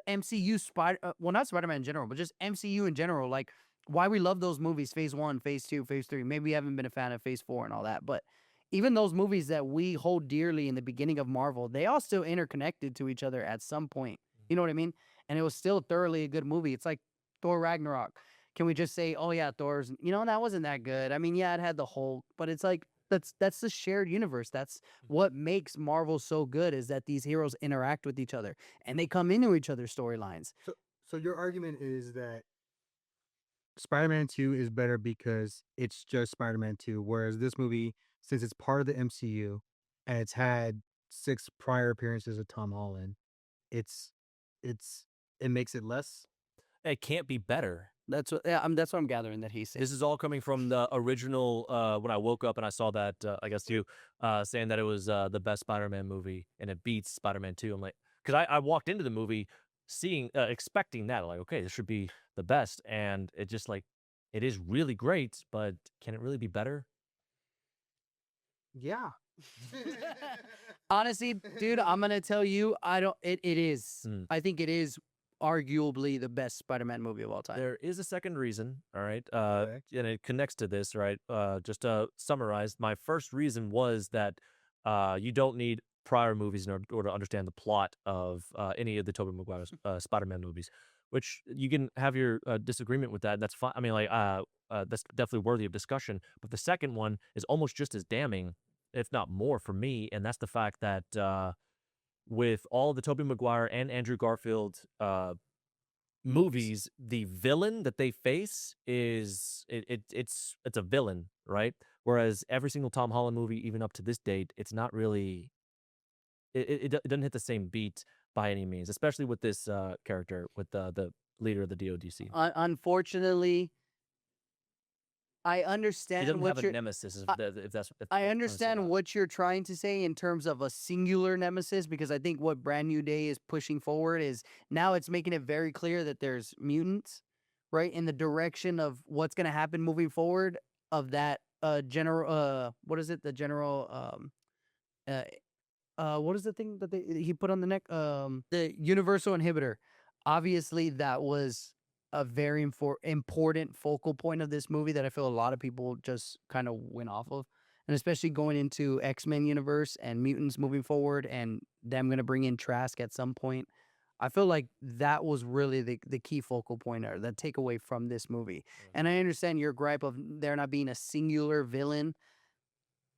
MCU well, not Spider-Man in general, but just MCU in general, like why we love those movies, phase 1, phase 2, phase 3. Maybe we haven't been a fan of phase 4 and all that, but even those movies that we hold dearly in the beginning of Marvel, they all still interconnected to each other at some point. You know what I mean? And it was still thoroughly a good movie. It's like Thor Ragnarok. Can we just say, oh yeah, Thor's, that wasn't that good. I mean, yeah, it had the Hulk, but it's like, that's the shared universe. That's what makes Marvel so good, is that these heroes interact with each other and they come into each other's storylines. So your argument is that Spider-Man 2 is better because it's just Spider-Man 2, whereas this movie, since it's part of the MCU and it's had 6 prior appearances of Tom Holland, it makes it less. It can't be better. That's what I'm gathering that he's saying. This is all coming from the original. When I woke up and I saw that, I guess you saying that it was the best Spider-Man movie and it beats Spider-Man 2. I'm like, because I walked into the movie expecting that, like, okay, this should be the best, and it just like, it is really great, but can it really be better? Yeah. Honestly, dude, I'm gonna tell you, it is. I think it is arguably the best Spider-Man movie of all time. There is a second reason, all right, Correct. and it connects to this, right? Just to summarize, my first reason was that you don't need prior movies in order to understand the plot of any of the Tobey Maguire's Spider-Man movies, which you can have your disagreement with that. That's fine. I mean, like, that's definitely worthy of discussion. But the second one is almost just as damning, if not more, for me, and that's the fact that with all the Tobey Maguire and Andrew Garfield movies, the villain that they face is it's a villain, right? Whereas every single Tom Holland movie, even up to this date, it's not really. It doesn't hit the same beat by any means, especially with this character, with the leader of the DODC. Unfortunately, I He understand doesn't what have you're. a nemesis, if that's. If I I'm trying to say understand that. what you're trying to say in terms of a singular nemesis, because I think what Brand New Day is pushing forward is now it's making it very clear that there's mutants, right, in the direction of what's going to happen moving forward, of that general what is it, the general what is the thing that he put on the neck, the universal inhibitor. Obviously that was a very important focal point of this movie that I feel a lot of people just kind of went off of. And especially going into X-Men universe and mutants moving forward, and them going to bring in Trask at some point. I feel like that was really the key focal point, or the takeaway from this movie. And I understand your gripe of there not being a singular villain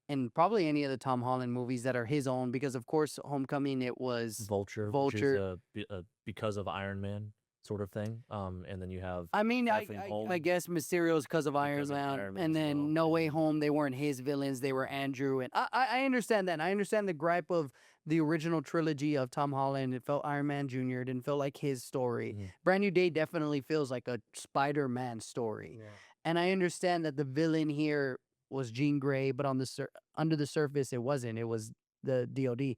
in probably any of the Tom Holland movies that are his own, because of course Homecoming, it was Vulture, Vulture. which is because of Iron Man sort of thing. And then you have. I mean, Kathleen Holmes. I guess Mysterio's because of Iron Because of Man, Iron Man and as then well. No Way Home, they weren't his villains, they were Andrew, and I understand that. And I understand the gripe of the original trilogy of Tom Holland. It felt Iron Man Jr., it didn't feel like his story. Brand New Day definitely feels like a Spider-Man story. Yeah. And I understand that the villain here was Jean Grey, but on the under the surface, it wasn't. It was the DODC.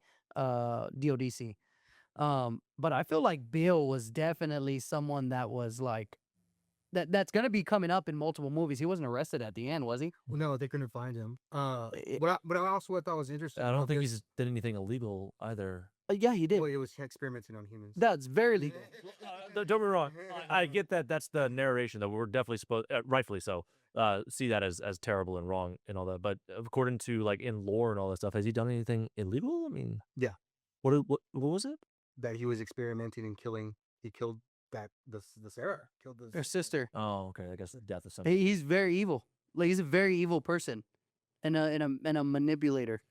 But I feel like Bale was definitely someone that was like that's gonna be coming up in multiple movies. He wasn't arrested at the end, was he? Well, no, they couldn't find him. It- But I also thought was interesting. I don't think because- he's did anything illegal either. Yeah, he did. Well, it was experimenting on humans. That's very legal. Don't get me wrong. I get that. That's the narration that we're definitely supposed, rightfully so, see that as terrible and wrong and all that. But according to like in lore and all that stuff, has he done anything illegal? I mean, Yeah. What was it? That he was experimenting and killing. He killed the Sarah. Killed the Her sister. Oh, okay. I guess the death of some. He's very evil. Like, he's a very evil person, and a manipulator.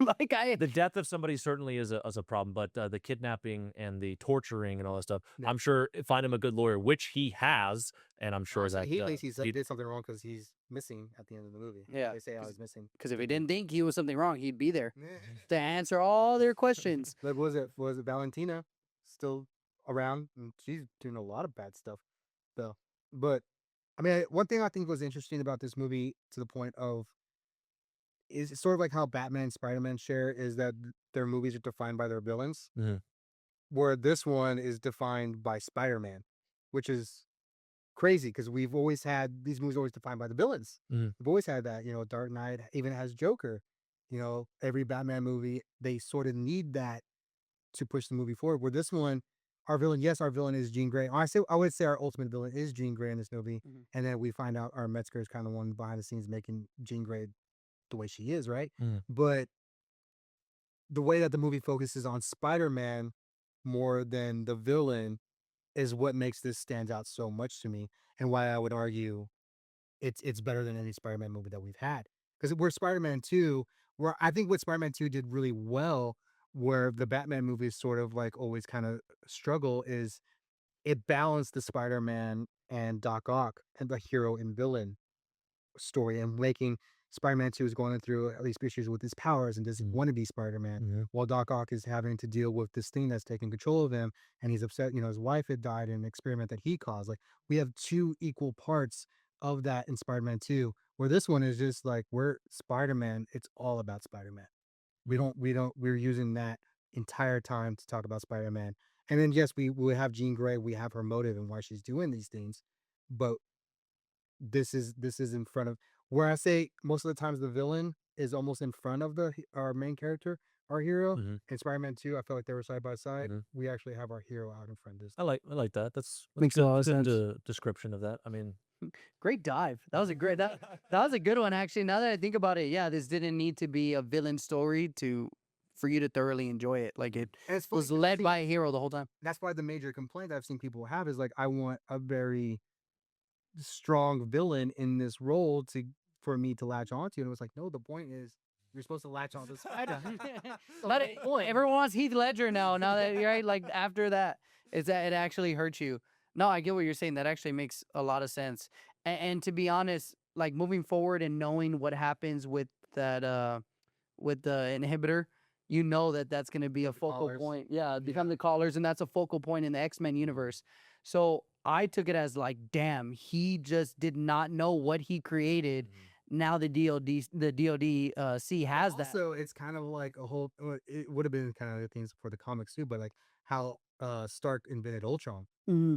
Like The death of somebody certainly is a problem, but the kidnapping and the torturing and all that stuff, Yeah. I'm sure find him a good lawyer, which he has, and I'm sure Honestly, that he thinks he he- did something wrong because he's missing at the end of the movie. Yeah, They say how he's missing. because if he didn't think he was something wrong, he'd be there Yeah. to answer all their questions. Like, was it Valentina still around? And she's doing a lot of bad stuff, though. But I mean, one thing I think was interesting about this movie, to the point of, is sort of like how Batman and Spider-Man share, is that their movies are defined by their villains, Mhm. where this one is defined by Spider-Man, which is crazy because we've always had these movies always defined by the villains. Mhm. We've always had that. Dark Knight even has Joker. Every Batman movie, they sort of need that to push the movie forward. Where this one, our villain is Jean Grey. I would say our ultimate villain is Jean Grey in this movie, Mhm. and then we find out our Metzger is kind of one behind the scenes making Jean Grey the way she is, right? Mhm. But the way that the movie focuses on Spider-Man more than the villain is what makes this stand out so much to me, and why I would argue it's better than any Spider-Man movie that we've had. Because we're Spider-Man 2, where I think what Spider-Man 2 did really well, where the Batman movies sort of like always kind of struggle, is it balanced the Spider-Man and Doc Ock and the hero and villain story, and making Spider-Man 2 is going through at least issues with his powers and doesn't want to be Spider-Man, Mhm. while Doc Ock is having to deal with this thing that's taking control of him, and he's upset, his wife had died in an experiment that he caused. Like, we have two equal parts of that in Spider-Man 2, where this one is just like, we're Spider-Man, it's all about Spider-Man. We're using that entire time to talk about Spider-Man. And then, yes, we have Jean Grey, we have her motive and why she's doing these things, but this is in front of, where I say most of the times the villain is almost in front of our main character, our hero. Mhm. In Spider-Man 2, I felt like they were side by side. Mhm. We actually have our hero out in front this I like that. That's Makes a lot of good sense. description of that. I mean, Great dive. That was a great that was a good one actually. Now that I think about it, yeah, this didn't need to be a villain story for you to thoroughly enjoy it. Like it And it's funny was 'cause led by a hero the whole time. that's why the major complaint I've seen people have is like, I want a very strong villain in this role for me to latch onto. And it was like, no, the point is you're supposed to latch onto Spider. Let it. Everyone wants Heath Ledger now. Now that you're right, like after that, is that it actually hurts you? No, I get what you're saying. That actually makes a lot of sense. And to be honest, like moving forward and knowing what happens with that, with the inhibitor, you know that that's going to be a focal Callers. point. Yeah, become the callers, and that's a focal point in the X-Men universe. So I took it as like, damn, he just did not know what he created. Now the DOD has that. Also, it's kind of like a whole. It would have been kind of the things for the comics too, but like how Stark invented Ultron.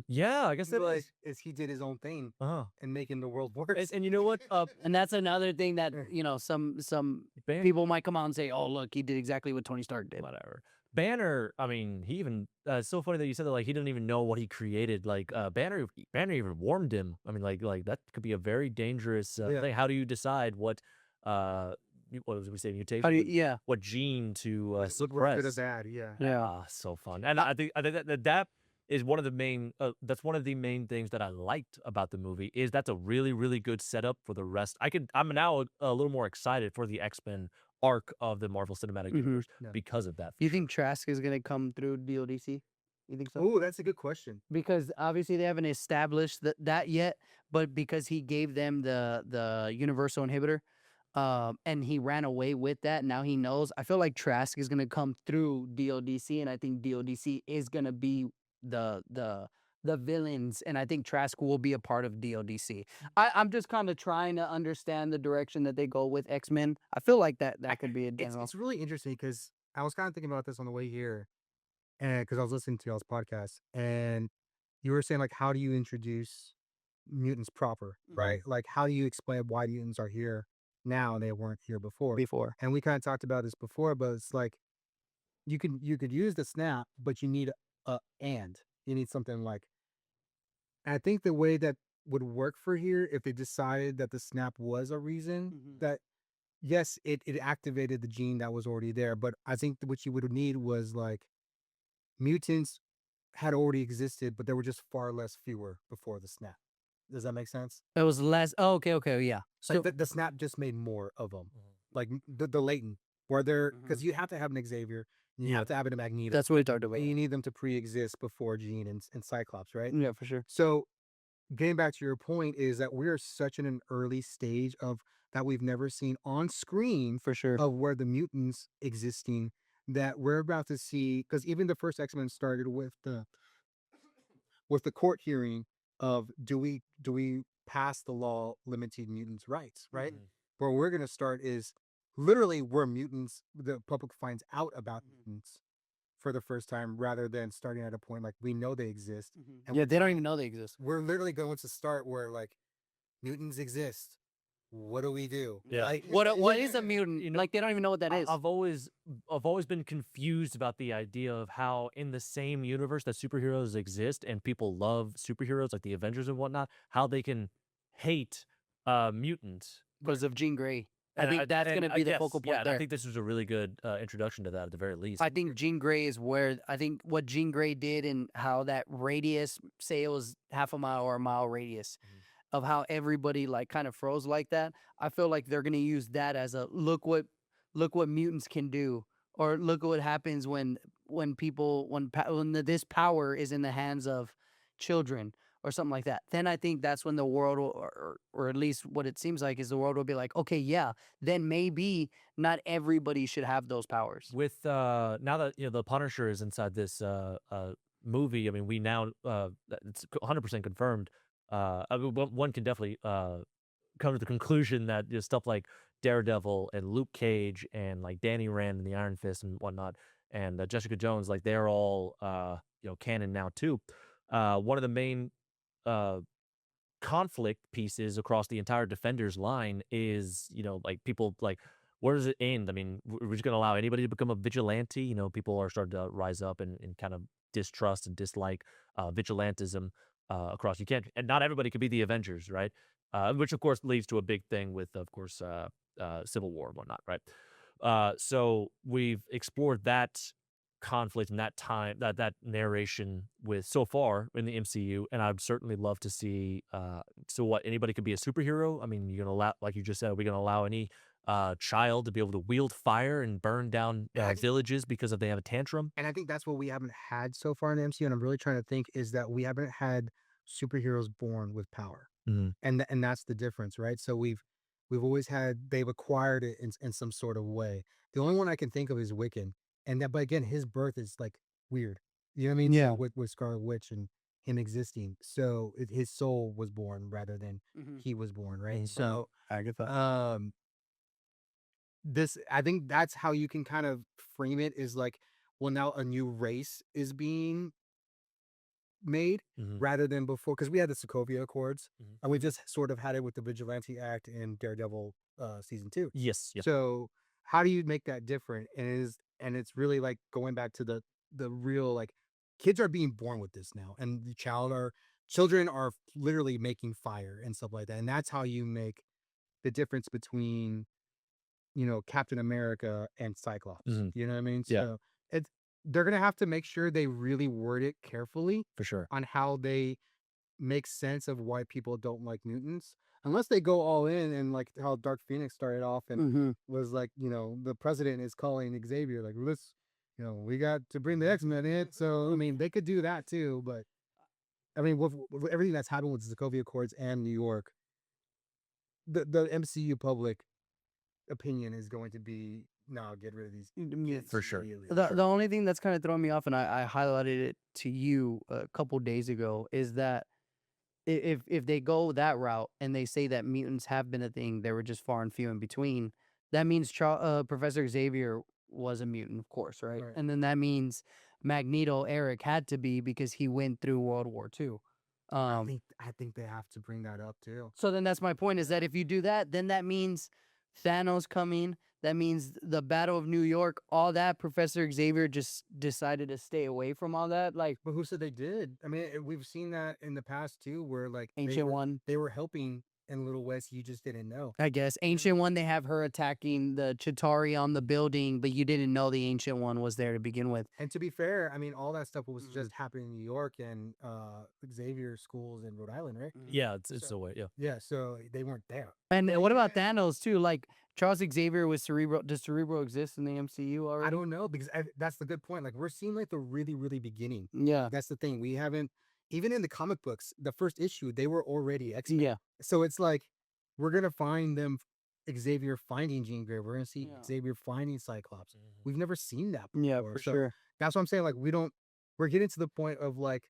yeah, I guess that Like, is. is he did his own thing Uh-huh. and making the world worse. And you know what? And that's another thing that some Ban- people might come out and say, "Oh, look, he did exactly what Tony Stark did." whatever. Banner, I mean, he even it's so funny that you said that, like, he didn't even know what he created. Like, Banner even warned him. I mean, like that could be a very dangerous Yeah. thing. How do you decide what was we say mutation? How do you, yeah, What gene to Good or suppress? bad, yeah. yeah. Ah, so fun. And I think that is one of the main that's one of the main things that I liked about the movie, is that's a really, really good setup for the rest. I'm now a little more excited for the X-Men arc of the Marvel Cinematic Universe Yeah. because of that. Do you think Trask is gonna come through DODC? You think so? Oh, that's a good question. Because obviously they haven't established that yet, but because he gave them the universal inhibitor, and he ran away with that, now he knows. I feel like Trask is gonna come through DODC, and I think DODC is gonna be the villains, and I think Trask will be a part of DODC. I'm just kind of trying to understand the direction that they go with X-Men. I feel like that could be a It's, general. it's really interesting because I was kind of thinking about this on the way here, and because I was listening to y'all's podcast, and you were saying like, how do you introduce mutants proper, right? Like, how do you explain why mutants are here now and they weren't here before? And we kind of talked about this before, but it's like you could use the snap, but you need you need something like. I think the way that would work for here, if they decided that the snap was a reason that, yes, it activated the gene that was already there, but I think that what you would need was like mutants had already existed, but there were just far less fewer before the snap. Does that make sense? It was less. Oh, okay, yeah. So Like the snap just made more of them, like the latent where they're because you have to have an Xavier, you have to have a Magneto. That's what we talked about. And you need them to pre-exist before Jean and Cyclops, right? Yeah, for sure. So getting back to your point is that we're such in an early stage of that we've never seen on screen For sure. of where the mutants existing that we're about to see because even the first X-Men started with the court hearing of do we pass the law limiting mutants' rights, right? Where we're gonna start is literally where mutants the public finds out about mutants for the first time rather than starting at a point like we know they exist. And Yeah, they don't even know they exist. we're literally going to start where like mutants exist. What do we do? Yeah. Like, What is a mutant? Like they don't even know what that is. I've always been confused about the idea of how in the same universe that superheroes exist and people love superheroes like the Avengers and whatnot, how they can hate mutants. Because of Jean Grey. I And think that's going to be the yes, focal point and there. I think this was a really good introduction to that at the very least. I think Jean Grey is where I think what Jean Grey did and how that radius, say it was half a mile or a mile radius, of how everybody like kind of froze like that. I feel like they're gonna use that as a look what mutants can do, or look at what happens when this power is in the hands of children or something like that. Then I think that's when the world will, or at least what it seems like is the world will be like, okay, yeah, then maybe not everybody should have those powers. With now that the Punisher is inside this movie, I mean, we now it's 100% confirmed. I mean, one can definitely come to the conclusion that stuff like Daredevil and Luke Cage and like Danny Rand and the Iron Fist and whatnot, and Jessica Jones, like they're all canon now too. One of the main conflict pieces across the entire Defenders line is like people like, where does it end? I mean, we're just going to allow anybody to become a vigilante? People are starting to rise up and kind of distrust and dislike vigilantism across. You can't, and not everybody could be the Avengers, right? Which of course leads to a big thing with, of course, Civil War and whatnot, right? So we've explored that conflict and that time, that narration with so far in the MCU, and I'd certainly love to see. So what? Anybody could be a superhero? I mean, you're gonna allow, like you just said, are we gonna allow any child to be able to wield fire and burn down villages because they have a tantrum? And I think that's what we haven't had so far in the MCU. And I'm really trying to think is that we haven't had superheroes born with power, and that's the difference, right? So we've always they've acquired it in some sort of way. The only one I can think of is Wiccan, but again, his birth is like weird. You know what I mean? Yeah. So with Scarlet Witch and him existing, so his soul was born rather than he was born, right? So I get that. I think that's how you can kind of frame it is like, well, now a new race is being made rather than before, because we had the Sokovia Accords and we just sort of had it with the Vigilante Act in Daredevil season 2. Yes. So how do you make that different? And it's really like going back to the real, like, kids are being born with this now, and children are literally making fire and stuff like that, and that's how you make the difference between Captain America and Cyclops. You know what I mean? Yeah. So they're gonna have to make sure they really word it carefully For sure. on how they make sense of why people don't like mutants, unless they go all in and like how Dark Phoenix started off and was like, the president is calling Xavier like, let's, we got to bring the X-Men in. So I mean, they could do that too, but I mean, with everything that's happened with the Sokovia Accords and New York, the MCU public opinion is going to be, no, get rid of these kids For sure. immediately. The only thing that's kind of throwing me off, and I highlighted it to you a couple days ago, is that if they go that route and they say that mutants have been a thing, they were just far and few in between, that means Professor Xavier was a mutant, of course, right? Right. And then that means Magneto, Eric, had to be because he went through World War II. I think they have to bring that up too. So then that's my point, is that if you do that, then that means Thanos coming. That means the Battle of New York, all that. Professor Xavier just decided to stay away from all that. Like, But who said they did? I mean, we've seen that in the past too, where like Ancient One. they were helping in Little West, you just didn't know. I guess Ancient One, they have her attacking the Chitauri on the building, but you didn't know the Ancient One was there to begin with. And to be fair, I mean, all that stuff was just happening in New York and Xavier schools in Rhode Island, right? Yeah, it's the way. Yeah. Yeah, so they weren't there. And what about Thanos too? Like Charles Xavier with Cerebro. Does Cerebro exist in the MCU already? I don't know because that's the good point. Like we're seeing like the really, really beginning. Yeah. That's the thing. We haven't even in the comic books, the first issue, they were already X-Men. Yeah. So it's like we're gonna find them Xavier finding Jean Grey. We're gonna see Yeah. Xavier finding Cyclops. We've never seen that before. Yeah, for So sure. that's what I'm saying. Like we're getting to the point of like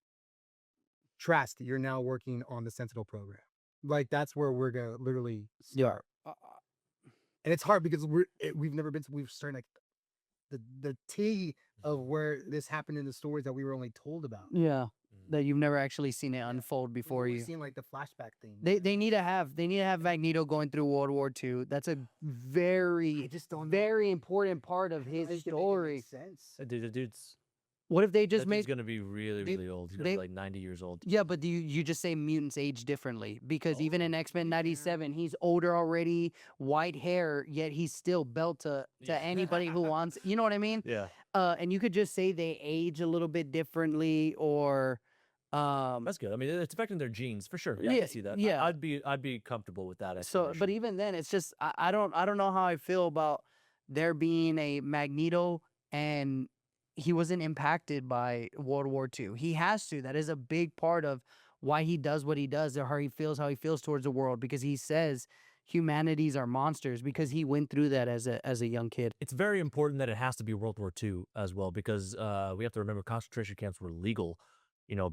Trask, you're now working on the Sentinel program. Like that's where we're gonna literally start. And it's hard because we've never been to we've started like the tea of where this happened in the stories that we were only told about. Yeah. That you've never actually seen it unfold before We've you. seen like the flashback thing. They need to have Magneto going through World War II. That's a very very important part of his story. Sense. Dude, the dude's What if they just that dude's made gonna be really, they- really old. He's gonna they- be like 90 years old. Yeah, but do you just say mutants age differently? Because even in X-Men 97, he's older already, white hair, yet he's still built to anybody who wants. You know what I mean? Yeah. And you could just say they age a little bit differently, or That's good. I mean, it's affecting their genes for sure. Yeah, I Yeah, can see that. yeah. I'd be comfortable with that. so. But explanation. even then, it's just I don't know how I feel about there being a Magneto and he wasn't impacted by World War II. He has to. That is a big part of why he does what he does, or how he feels towards the world, because he says humanities are monsters, because he went through that as a young kid. it's very important that it has to be World War II as well, because we have to remember concentration camps were legal,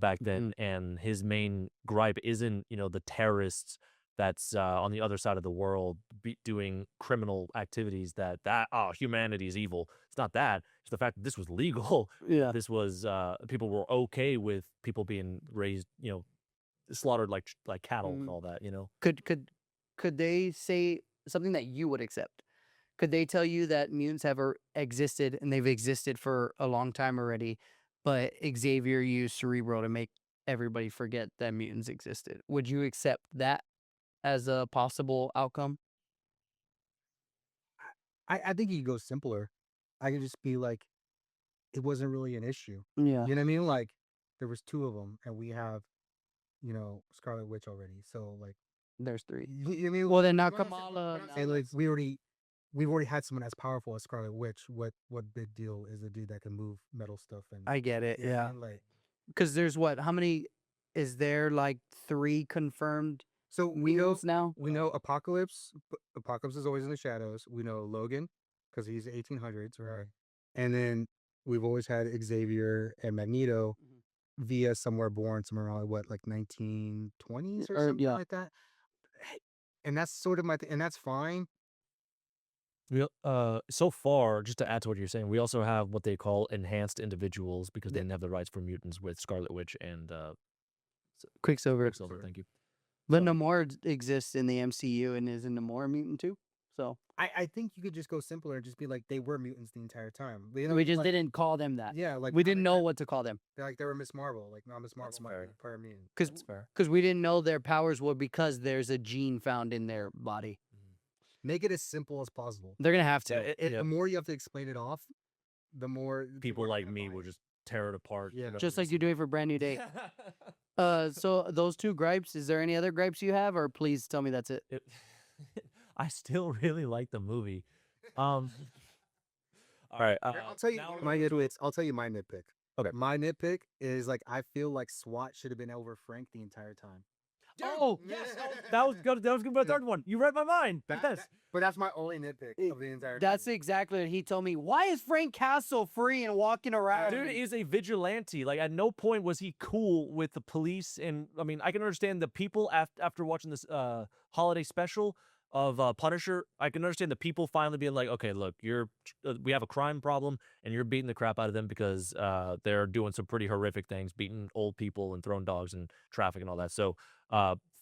back then, and his main gripe isn't, the terrorists that's on the other side of the world doing criminal activities that humanity is evil. It's not that. It's the fact that this was legal. Yeah. This was people were okay with people being raised, slaughtered like cattle and all that. Could they say something that you would accept? Could they tell you that mutants have existed and they've existed for a long time already, but Xavier used Cerebro to make everybody forget that mutants existed? Would you accept that as a possible outcome? I think you could go simpler. I could just be like, it wasn't really an issue. Yeah. You know what I mean? Like there was two of them, and we have, Scarlet Witch already. So like, There's 3. you know what I mean? Well, then not What I'm saying- Kamala. what I'm saying, like we've already had someone as powerful as Scarlet Witch. What big deal is a dude that can move metal stuff? And I get it. you know what I Yeah. mean? Like Because there's how many? Is there like 3 confirmed so mutants now? we know Apocalypse. Apocalypse is always in the shadows. We know Logan because he's 1800s, right? And then we've always had Xavier and Magneto via somewhere born somewhere around like 1920s or Or- something yeah. like that. And that's sort of my and that's fine. So far, just to add to what you're saying, we also have what they call enhanced individuals because they didn't have the rights for mutants with Scarlet Witch and Quicksilver. Quicksilver. Thank you. But Namor exists in the MCU, and isn't Namor a mutant too? So I think you could just go simpler and just be like they were mutants the entire time. we just didn't call them that. Yeah, like We didn't know what to call them They're like they were Miss Marvel. Like no, Miss Marvel That's might fair. be part of mutant. That's fair. because we didn't know their powers were because there's a gene found in their body. Make it as simple as possible. They're gonna have to. Yeah, The more you have to explain it off, the more People are like gonna me buy will it. just tear it apart. Yeah. Just like you're doing for Brand New Day. So those 2 gripes. Is there any other gripes you have, or please tell me that's it? I still really like the movie. All right. I'll tell you now- my nitpicks. I'll tell you my nitpick. Okay. My nitpick is like I feel like SWAT should have been over Frank the entire time. Oh, Yes, that was good. That was good. My third one. You read my mind. Yes. But that's my only nitpick of the entire. that's thing. exactly what he told me. Why is Frank Castle free and walking around? Dude is a vigilante. Like at no point was he cool with the police. And I mean, I can understand the people after watching this holiday special of Punisher. I can understand the people finally being like, okay, look, we have a crime problem, and you're beating the crap out of them because they're doing some pretty horrific things, beating old people and throwing dogs in traffic and all that. So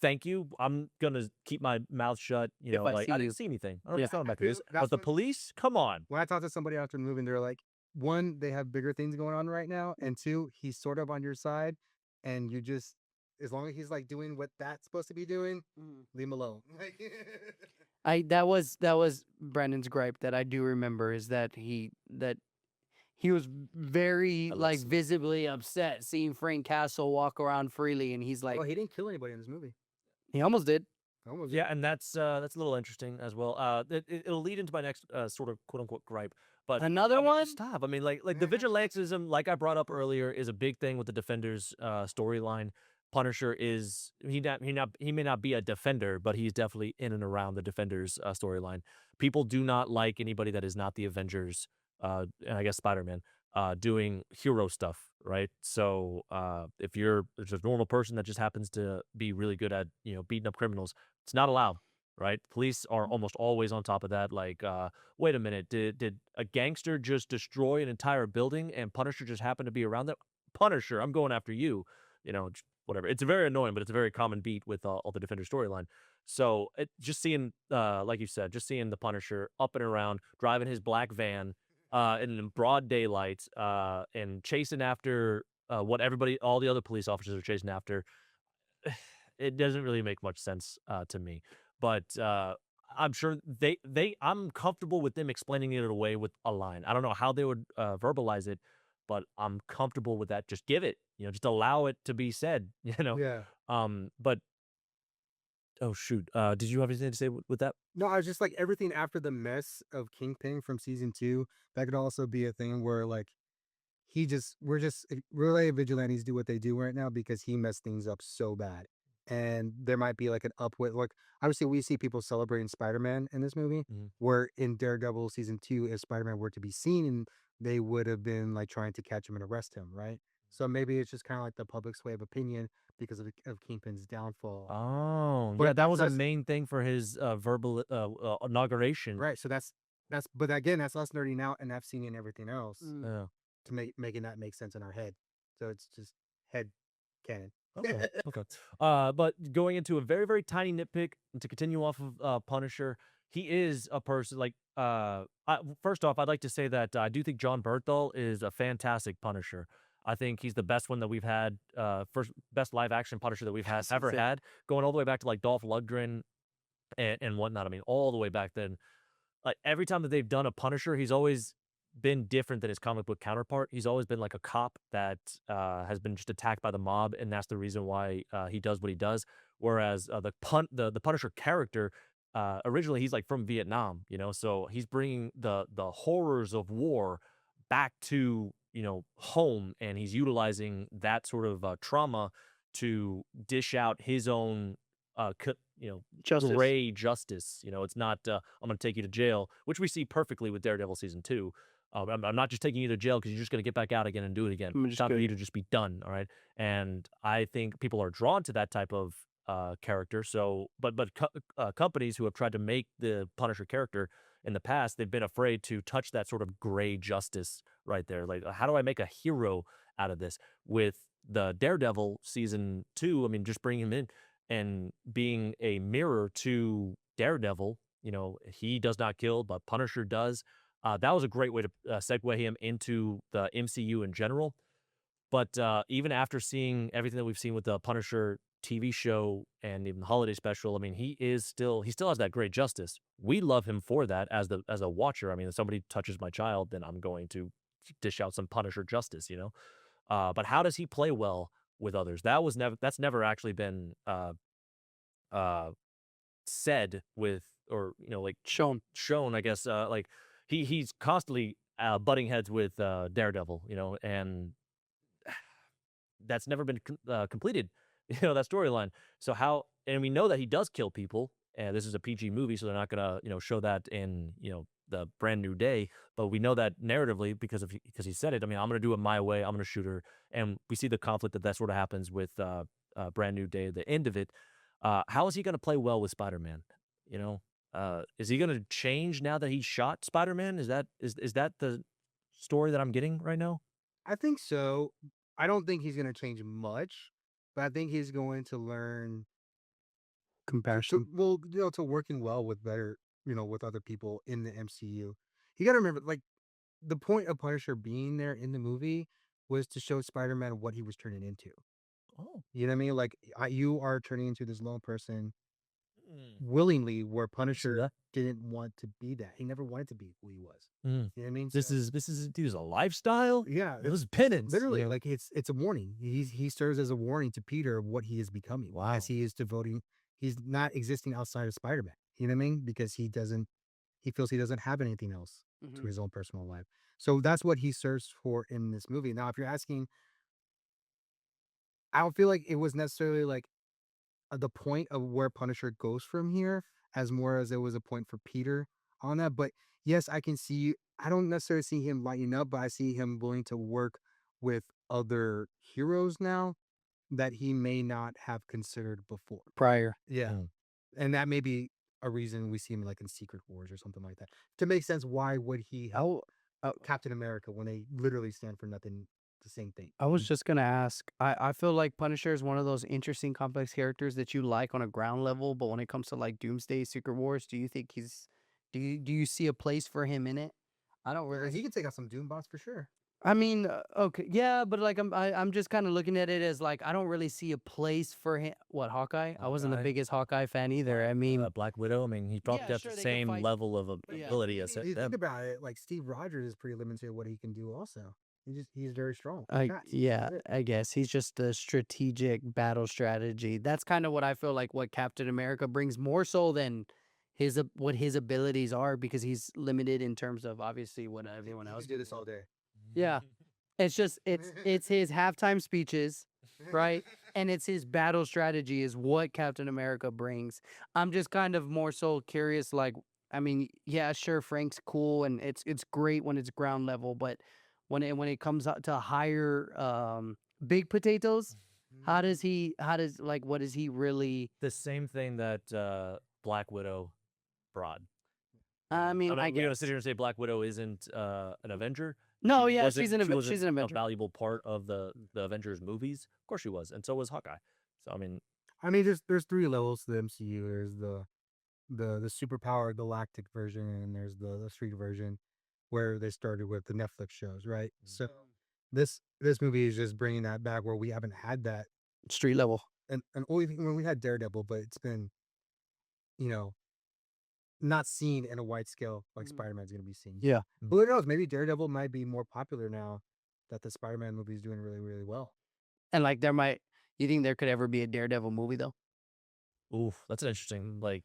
thank you. I'm gonna keep my mouth shut. If I see I you. didn't see anything. I don't know Yeah. if back to this. That's But the what- police, come on. When I talk to somebody after the movie, they're like, one, they have bigger things going on right now, and 2, he's sort of on your side, and you just, as long as he's like doing what that's supposed to be doing, leave him alone. That was Brandon's gripe that I do remember, is that he was very like visibly upset seeing Frank Castle walk around freely, and he's like, Well, he didn't kill anybody in this movie. he almost did. Almost. Yeah, and that's a little interesting as well. It'll lead into my next sort of quote unquote gripe. But Another I mean, one? stop. I mean, like the vigilantism, like I brought up earlier, is a big thing with the Defenders storyline. Punisher is he may not be a defender, but he's definitely in and around the Defenders storyline. People do not like anybody that is not the Avengers, and I guess Spider-Man, doing hero stuff, right? So if you're just a normal person that just happens to be really good at beating up criminals, it's not allowed, right? Police are almost always on top of that. Like, wait a minute, did a gangster just destroy an entire building and Punisher just happened to be around that? Punisher, I'm going after you. Whatever. It's very annoying, but it's a very common beat with all the Defender storyline. So just seeing, like you said, just seeing the Punisher up and around, driving his black van in broad daylight, and chasing after what all the other police officers are chasing after, it doesn't really make much sense to me. But I'm sure I'm comfortable with them explaining it away with a line. I don't know how they would verbalize it, but I'm comfortable with that. Just give it, just allow it to be said, Yeah. But oh shoot, did you have anything to say with that? No, I was just like everything after the mess of Kingpin from season 2. That could also be a thing where like we're letting vigilantes do what they do right now because he messed things up so bad. And there might be like an upward, like obviously we see people celebrating Spider-Man in this movie, Mhm. where in Daredevil season 2, if Spider-Man were to be seen, they would have been like trying to catch him and arrest him, right? So maybe it's just kind of like the public sway of opinion because of Kingpin's downfall. Oh, yeah, But that was a that's main thing for his verbal inauguration. right. So but again, that's us nerding out, and I've seen it in everything else Yeah. to making that make sense in our head. So it's just head canon. Okay. Okay. But going into a very, very tiny nitpick to continue off of Punisher, he is a person like first off, I'd like to say that I do think John Bernthal is a fantastic Punisher. I think he's the best one that we've had, first best live action Punisher that we've ever had, going all the way back to like Dolph Lundgren and whatnot. I mean, all the way back then. Like every time that they've done a Punisher, he's always been different than his comic book counterpart. He's always been like a cop that has been just attacked by the mob, and that's the reason why he does what he does. Whereas the Punisher character, originally he's like from Vietnam, so he's bringing the horrors of war back to home, and he's utilizing that sort of trauma to dish out his own Justice. gray justice. It's not I'm going to take you to jail, which we see perfectly with Daredevil season 2. I'm not just taking you to jail because you're just going to get back out again and do it again. It's time for you to just be done. All right. And I think people are drawn to that type of character. So, but companies who have tried to make the Punisher character in the past, they've been afraid to touch that sort of gray justice right there. Like, how do I make a hero out of this? With the Daredevil season 2, I mean, just bring him in and being a mirror to Daredevil. He does not kill, but Punisher does. That was a great way to segue him into the MCU in general. But even after seeing everything that we've seen with the Punisher TV show and even the holiday special, I mean, he still has that great justice. We love him for that as a watcher. I mean, if somebody touches my child, then I'm going to dish out some Punisher justice, But how does he play well with others? That's never actually been said with, or like Shown. I guess. Like he's constantly butting heads with Daredevil, and that's never been completed, that storyline. So and we know that he does kill people, and this is a PG movie, so they're not gonna show that in the Brand New Day, but we know that narratively because he said it. I mean, I'm gonna do it my way. I'm gonna shoot her, and we see the conflict that sort of happens with Brand New Day, the end of it. How is he gonna play well with Spider-Man? Is he gonna change now that he shot Spider-Man? Is that the story that I'm getting right now? I think so. I don't think he's going to change much, but I think he's going to learn Compassion. to working well with with other people in the MCU. You got to remember, like, the point of Punisher being there in the movie was to show Spider-Man what he was turning into. Oh. You know what I mean? Like, you are turning into this lone person Mm. willingly, where that. Punisher didn't want to be that. He never wanted to be who he was. Mm. You know what I mean? This So- is a lifestyle. yeah, It was penance. literally like it's a warning. He serves as a warning to Peter of what he is becoming Wow. as he is devoting he's not existing outside of Spider-Man. You know what I mean? Because he feels he doesn't have anything else to his own personal life. So that's what he searched for in this movie. Now, if you're asking, I don't feel like it was necessarily like the point of where Punisher goes from here, as more as it was a point for Peter on that. But yes, I can see. I don't necessarily see him lighting up, but I see him willing to work with other heroes now that he may not have considered before. Prior. Yeah, and that may be a reason we see him like in Secret Wars or something like that. To make sense, why would he help Captain America when they literally stand for nothing? The same thing. I was just gonna ask. I feel like Punisher is one of those interesting, complex characters that you like on a ground level, but when it comes to like Doomsday, Secret Wars, do you think do you see a place for him in it? I don't really. He can take out some Doom bots for sure. I mean, okay, yeah, but like I'm just kind of looking at it as like I don't really see a place for him. What, Hawkeye? I wasn't the Hawkeye. biggest Hawkeye fan either. I mean, Black Widow. I mean, he probably Yeah, has sure, the they could same fight- level of Yeah. ability as You them. think about it, like Steve Rogers is pretty limited what he can do. Also, he's very strong. yeah, I guess he's just the strategic battle strategy. That's kind of what I feel like what Captain America brings more so than what his abilities are, because he's limited in terms of obviously what everyone else do this all day. Yeah. It's just it's his halftime speeches, right? And it's his battle strategy is what Captain America brings. I'm just kind of more so curious, like, I mean, yeah, sure, Frank's cool and it's great when it's ground level, but when it comes out to higher big potatoes, what is he really? The same thing that Black Widow brought. I mean, I'm I not going to guess. sit here and say Black Widow isn't an Avenger. No, She yeah, wasn't- she's an she wasn't she's an a Avenger. valuable part of the Avengers movies. Of course she was, and so was Hawkeye. So I mean, There's 3 levels to the MCU. There's the superpowered galactic version, and there's the street version, where they started with the Netflix shows, right? So this movie is just bringing that back where we haven't had that, Street level. and only when we had Daredevil, but it's been, you know, not seen in a wide scale like Spider-Man's going to be seen. Yeah. But who knows? Maybe Daredevil might be more popular now that the Spider-Man movie is doing really, really well. And like you think there could ever be a Daredevil movie though? oof, that's an interesting. Like,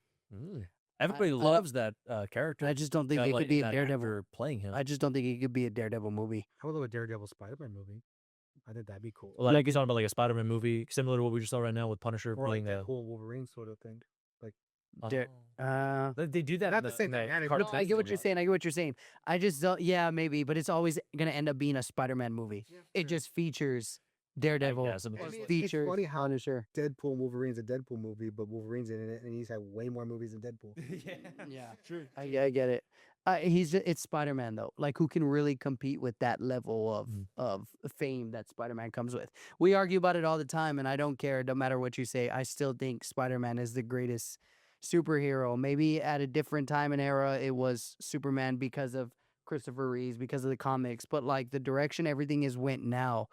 everybody loves that character. I just don't think it like, could be a that Daredevil. actor playing him. I just don't think it could be a Daredevil movie. I would love a Daredevil Spider-Man movie. I think that'd be cool. Like you're talking about like a Spider-Man movie similar to what we just saw right now with Punisher Or like playing that whole Wolverine sort of thing. Like, They do that. Not in the same in that thing. cartoon I get what you're series. saying. I get what you're saying. I just don't. Yeah, maybe, but it's always gonna end up being a Spider-Man movie. It just features Daredevil. guess. Features funny how Punisher. Deadpool and Wolverine's a Deadpool movie, but Wolverine's in it, and he's had way more movies than Deadpool. Yeah, true. I get it. It's Spider-Man though. Like, who can really compete with that level of fame that Spider-Man comes with? We argue about it all the time, and I don't care. No matter what you say, I still think Spider-Man is the greatest superhero. Maybe at a different time and era, it was Superman because of Christopher Reeves, because of the comics. But like the direction everything is went now,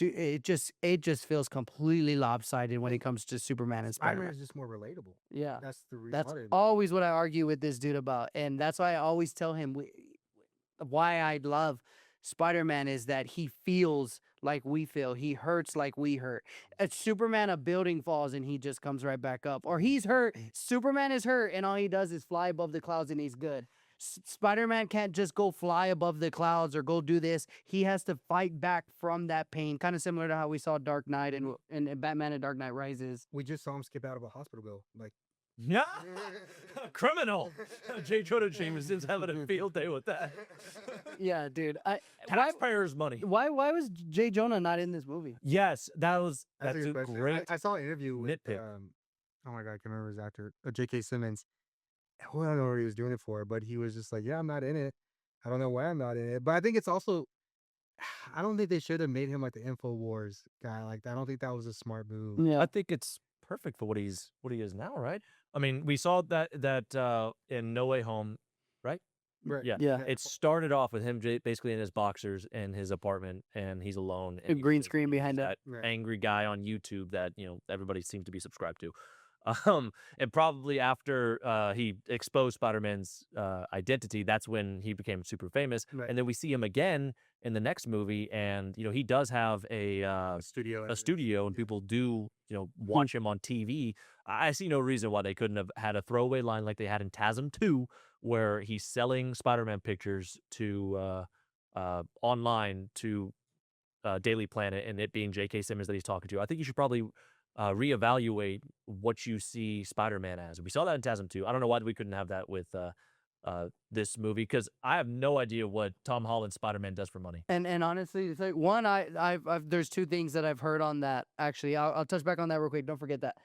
it just feels completely lopsided when it comes to Superman and Spider-Man Spider-Man. is just more relatable. Yeah. That's the reason. That's always what I argue with this dude about. And that's why I always tell him why I love Spider-Man is that he feels like we feel. He hurts like we hurt. At Superman, a building falls and he just comes right back up. Or he's hurt. Superman is hurt and all he does is fly above the clouds and he's good. Spider-Man can't just go fly above the clouds or go do this. He has to fight back from that pain. Kind of similar to how we saw Dark Knight and Batman and Dark Knight Rises. We just saw him skip out of a hospital bill. Like, Yeah, criminal. J. Jonah Jameson's having a field day with that. Yeah, dude. Taxpayers' money. Why was J. Jonah not in this movie? Yes, that's that's a a good question. great. I saw an interview with, nitpick. oh my God, I can remember his actor, J.K. Simmons. Well, I don't know what he was doing it for, but he was just like, yeah, I'm not in it. I don't know why I'm not in it. But I think it's also, I don't think they should have made him like the InfoWars guy. Like, I don't think that was a smart move. Yeah. I think it's perfect for what he is now, right? I mean, we saw that in No Way Home, right? Right. Yeah. Yeah. It started off with him basically in his boxers in his apartment, and he's alone. A And green he's screen behind that Right. angry guy on YouTube that everybody seems to be subscribed to. And probably after he exposed Spider-Man's identity, that's when he became super famous. Right. And then we see him again in the next movie, and he does have a Studio. studio, and people do watch him on TV. I see no reason why they couldn't have had a throwaway line like they had in TASM 2, where he's selling Spider-Man pictures to online to Daily Planet, and it being J.K. Simmons that he's talking to. I think you should probably reevaluate what you see Spider-Man as. We saw that in TASM 2. I don't know why we couldn't have that with this movie, because I have no idea what Tom Holland's Spider-Man does for money. And honestly, it's like one, I've there's two things that I've heard on that. Actually, I'll touch back on that real quick. Don't forget that.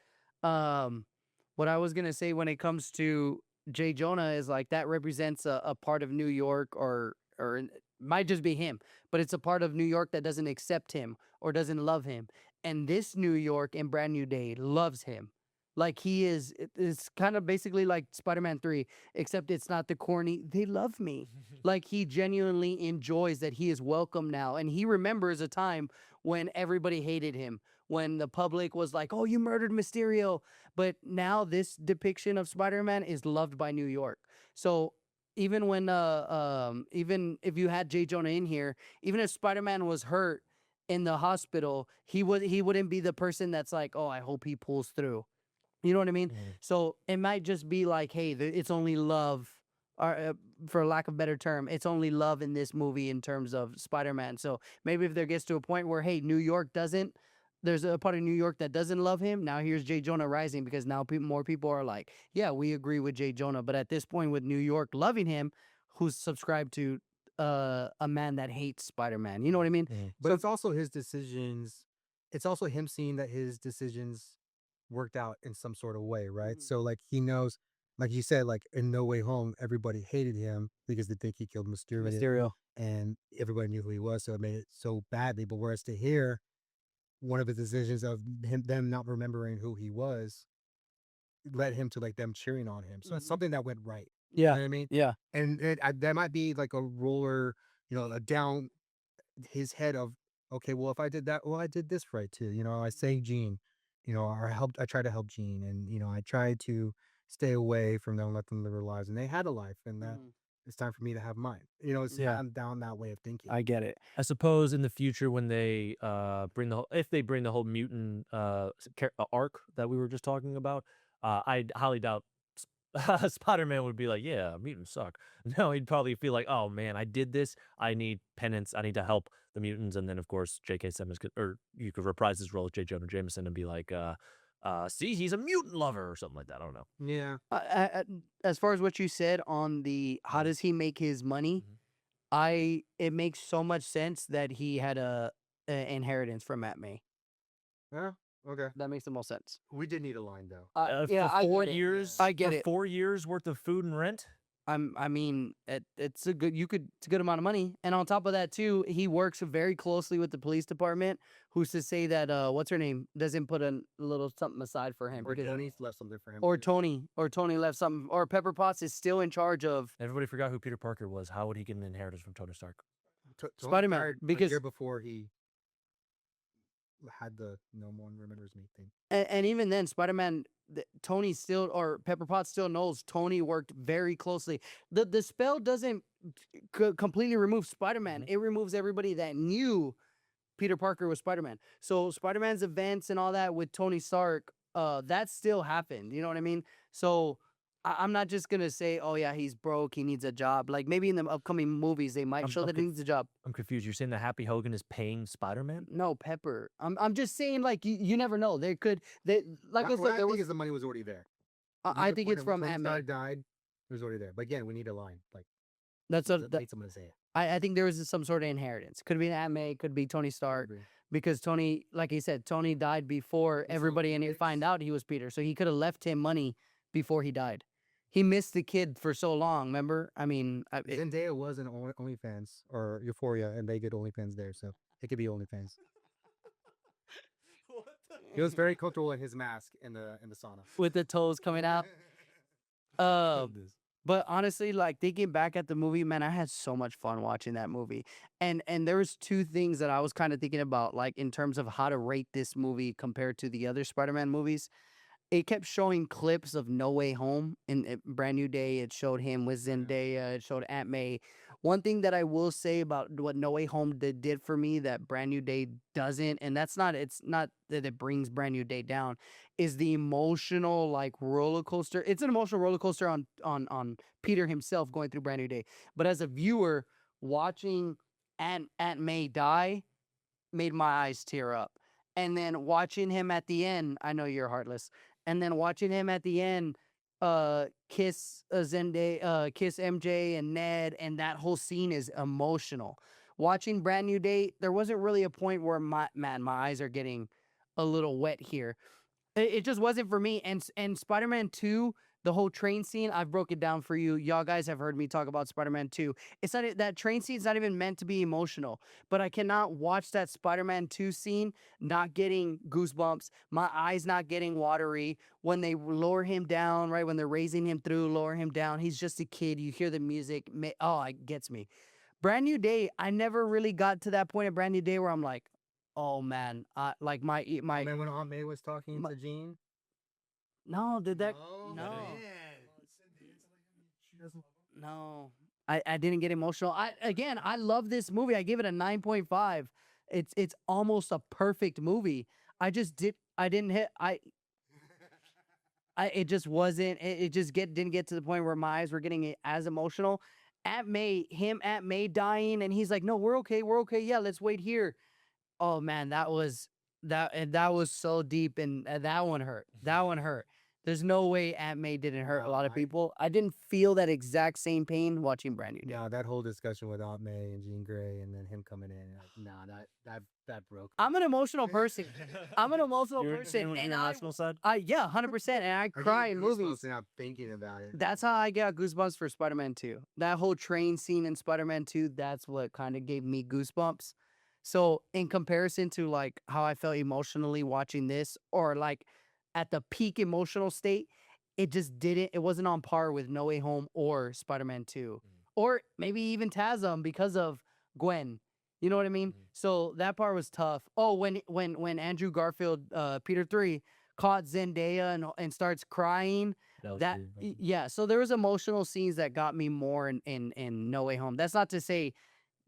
What I was gonna say when it comes to Jay Jonah is like that represents a part of New York, or it might just be him, but it's a part of New York that doesn't accept him or doesn't love him. And this New York in Brand New Day loves him. Like he is, it's kind of basically like Spider-Man 3, except it's not the corny, they love me. Like he genuinely enjoys that he is welcome now. And he remembers a time when everybody hated him, when the public was like, oh, you murdered Mysterio. But now this depiction of Spider-Man is loved by New York. So even when, even if you had Jay Jonah in here, even if Spider-Man was hurt in the hospital, he wouldn't be the person that's like, oh, I hope he pulls through. You know what I mean? So it might just be like, hey, it's only love, or for lack of a better term, it's only love in this movie in terms of Spider-Man. So maybe if there gets to a point where, hey, New York doesn't, there's a part of New York that doesn't love him. Now here's Jay Jonah rising, because now more people are like, yeah, we agree with Jay Jonah. But at this point, with New York loving him, who's subscribed to a man that hates Spider-Man? You know what I mean? But it's also his decisions. It's also him seeing that his decisions worked out in some sort of way, right? So like he knows, like you said, like in No Way Home, everybody hated him because they think he killed Mysterio, and everybody knew who he was, so it made it so badly. But whereas to here, one of his decisions of them not remembering who he was led him to like them cheering on him. So it's something that went right. You know what I mean? Yeah. And that might be like a roller, a down his head of, okay, well, if I did that, well, I did this right too. I saved Jean, or I tried to help Jean, and, I tried to stay away from them, let them live their lives. And they had a life, and that it's time for me to have mine. It's I'm down that way of thinking. I get it. I suppose in the future when they if they bring the whole mutant arc that we were just talking about, I highly doubt Spider-Man would be like, yeah, mutants suck. No, he'd probably feel like, oh man, I did this. I need penance. I need to help the mutants. And then of course, J.K. Simmons or you could reprise his role as J. Jonah Jameson and be like, see, he's a mutant lover or something like that. I don't know. Yeah. As far as what you said on the how does he make his money, it makes so much sense that he had a inheritance from Aunt May. Yeah. Okay. That makes the most sense. We did need a line though. For 4 years, I get it. 4 years worth of food and rent. I mean, it's a good amount of money, and on top of that too, he works very closely with the police department. Who's to say that what's her name doesn't put a little something aside for him? Or Tony's left something for him. Or Tony left something. Or Pepper Potts is still in charge of. Everybody forgot who Peter Parker was. How would he get an inheritance from Tony Stark? Spider-Man, because a year before he had the no one remembers me thing. And even then, Spider-Man, Tony still, or Pepper Potts still knows Tony worked very closely. The spell doesn't completely remove Spider-Man. It removes everybody that knew Peter Parker was Spider-Man. So Spider-Man's events and all that with Tony Stark, that still happened. You know what I mean? So I'm not just going to say, oh yeah, he's broke, he needs a job. Like maybe in the upcoming movies, they might show that he needs a job. I'm confused. You're saying that Happy Hogan is paying Spider-Man? No, Pepper. I'm just saying, like, you never know. I said, there was the money was already there. I think it's from Aunt May. Died, it was already there. But again, we need a line. Like that's what need someone to say it. I think there was some sort of inheritance. Could be Aunt May, could be Tony Stark. Because Tony, like he said, Tony died before everybody in it find out he was Peter. So he could have left him money before he died. He missed the kid for so long, remember? I mean... Zendaya was in OnlyFans, or Euphoria, and they get OnlyFans there, so it could be OnlyFans. He was very comfortable in his mask in the sauna. With the toes coming out. But honestly, like, thinking back at the movie, man, I had so much fun watching that movie. And there was two things that I was kind of thinking about, like, in terms of how to rate this movie compared to the other Spider-Man movies. It kept showing clips of No Way Home in Brand New Day. It showed him with Zendaya. It showed Aunt May. One thing that I will say about what No Way Home did for me that Brand New Day doesn't, and it's not that it brings Brand New Day down, is the emotional like roller coaster. It's an emotional roller coaster on Peter himself going through Brand New Day. But as a viewer watching Aunt May die made my eyes tear up. And then watching him at the end, I know you're heartless. And then watching him at the end kiss Zendaya, kiss MJ and Ned, and that whole scene is emotional. Watching Brand New Day, there wasn't really a point where my eyes are getting a little wet here. It just wasn't for me. And Spider-Man 2, the whole train scene, I've broke it down for you. Y'all guys have heard me talk about Spider-Man 2. It's not that train scene's not even meant to be emotional, but I cannot watch that Spider-Man 2 scene not getting goosebumps, my eyes not getting watery when they lower him down, right? When they're raising him through, lower him down. He's just a kid. You hear the music. Oh, it gets me. Brand New Day, I never really got to that point of Brand New Day where I'm like, oh man, like my Man, when Aunt May was talking to Jean. no, did that No. no. I didn't get emotional. I love this movie. I give it a 9.5. It's almost a perfect movie. I didn't hit it just wasn't it just didn't get to the point where my eyes were getting as emotional. Aunt May dying, and he's like, no, we're okay. Yeah, let's wait here. Oh man, that was so deep, and that one hurt. There's no way Aunt May didn't hurt a lot of people. I didn't feel that exact same pain watching Brand New Day. Yeah, that whole discussion with Aunt May and Jean Grey, and then him coming in, like, that broke. I'm an emotional person. I'm an emotional You're person, on and your emotional side. yeah, 100%, and I cry in movies. And I'm thinking about it. That's how I got goosebumps for Spider-Man 2. That whole train scene in Spider-Man 2, that's what kind of gave me goosebumps. So in comparison to like how I felt emotionally watching this, or like at the peak emotional state, it wasn't on par with No Way Home or Spider-Man 2. Or maybe even TASM because of Gwen. You know what I mean? So that part was tough. Oh, when Andrew Garfield, Peter 3, caught Zendaya and starts crying. Yeah, so there was emotional scenes that got me more in No Way Home. That's not to say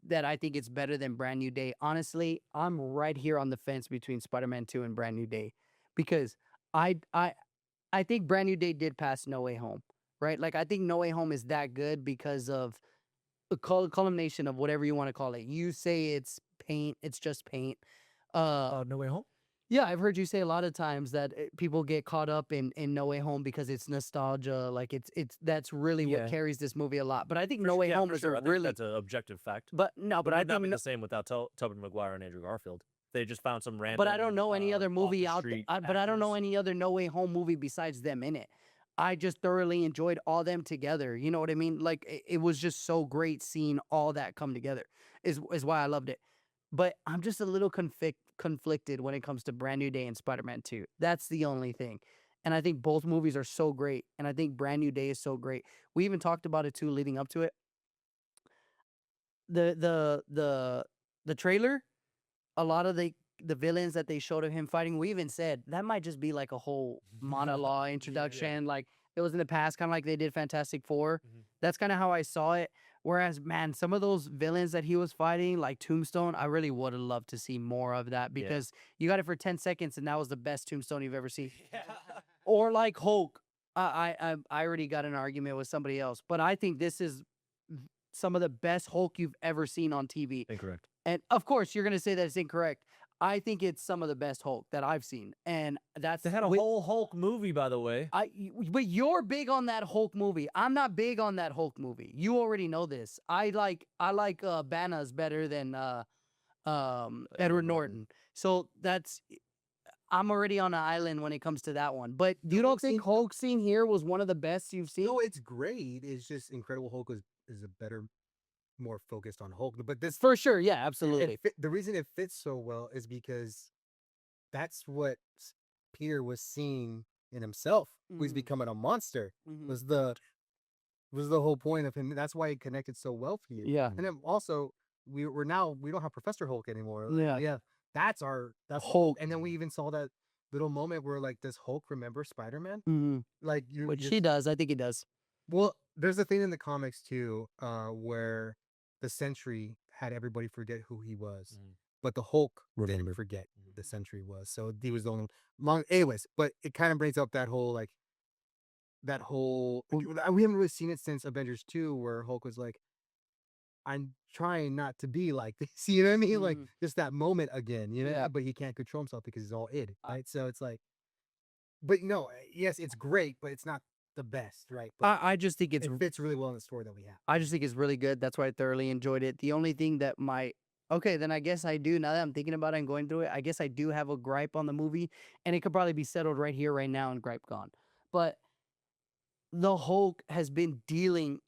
that I think it's better than Brand New Day. Honestly, I'm right here on the fence between Spider-Man 2 and Brand New Day, because I think Brand New Day did pass No Way Home, right? Like, I think No Way Home is that good because of a culmination of whatever you want to call it. You say it's paint, it's just paint. No Way Home? Yeah, I've heard you say a lot of times that people get caught up in No Way Home because it's nostalgia. Like that's really what carries this movie a lot. But I think No Way Home is really that's an objective fact. But no, but it I would not think be the same without Tobey Maguire and Andrew Garfield. They just found some random. But I don't know any other movie out there. off-the-street But I don't know actors. any other No Way Home movie besides them in it. I just thoroughly enjoyed all them together. You know what I mean? Like it was just so great seeing all that come together. Is why I loved it. But I'm just a little conflicted when it comes to Brand New Day and Spider-Man 2. That's the only thing. And I think both movies are so great. And I think Brand New Day is so great. We even talked about it too leading up to it. The trailer, a lot of the villains that they showed of him fighting, we even said that might just be like a whole monologue introduction. Like it was in the past, kind of like they did Fantastic Four. That's kind of how I saw it. Whereas, man, some of those villains that he was fighting, like Tombstone, I really would have loved to see more of that, because you got it for 10 seconds and that was the best Tombstone you've ever seen. Or like Hulk. I already got an argument with somebody else, but I think this is some of the best Hulk you've ever seen on TV. Incorrect. And of course, you're going to say that it's incorrect. I think it's some of the best Hulk that I've seen. And that's... They had a whole Hulk movie, by the way. But you're big on that Hulk movie. I'm not big on that Hulk movie. You already know this. I like Bannas better than Edward Norton. So that's... I'm already on an island when it comes to that one. But you don't think Hulk scene here was one of the best you've seen? No, it's great. It's just Incredible Hulk is a better, more focused on Hulk. But this... For sure, yeah, absolutely. The reason it fits so well is because that's what Peter was seeing in himself. Who he's becoming a monster. Was the whole point of him. That's why it connected so well for you. Yeah. And then also, we don't have Professor Hulk anymore. Yeah. That's Hulk. And then we even saw that little moment where, like, does Hulk remember Spider-Man? Like, Which he does. I think he does. Well, there's a thing in the comics too, where the Sentry had everybody forget who he was, but the Hulk didn't forget who the Sentry was. So he was the only long. Anyways, but it kind of brings up that whole we haven't really seen it since Avengers 2, where Hulk was like, I'm trying not to be like this. You know what I mean? Like just that moment again, you know, Yeah. but he can't control himself because he's all id, right? So it's like, but no, yes, it's great, but it's not the best, right? But I just think it fits really well in the story that we have. I just think it's really good. That's why I thoroughly enjoyed it. The only thing that okay, then I guess I do. Now that I'm thinking about it and going through it, I guess I do have a gripe on the movie, and it could probably be settled right here, right now, and gripe gone. But the Hulk has been dealing,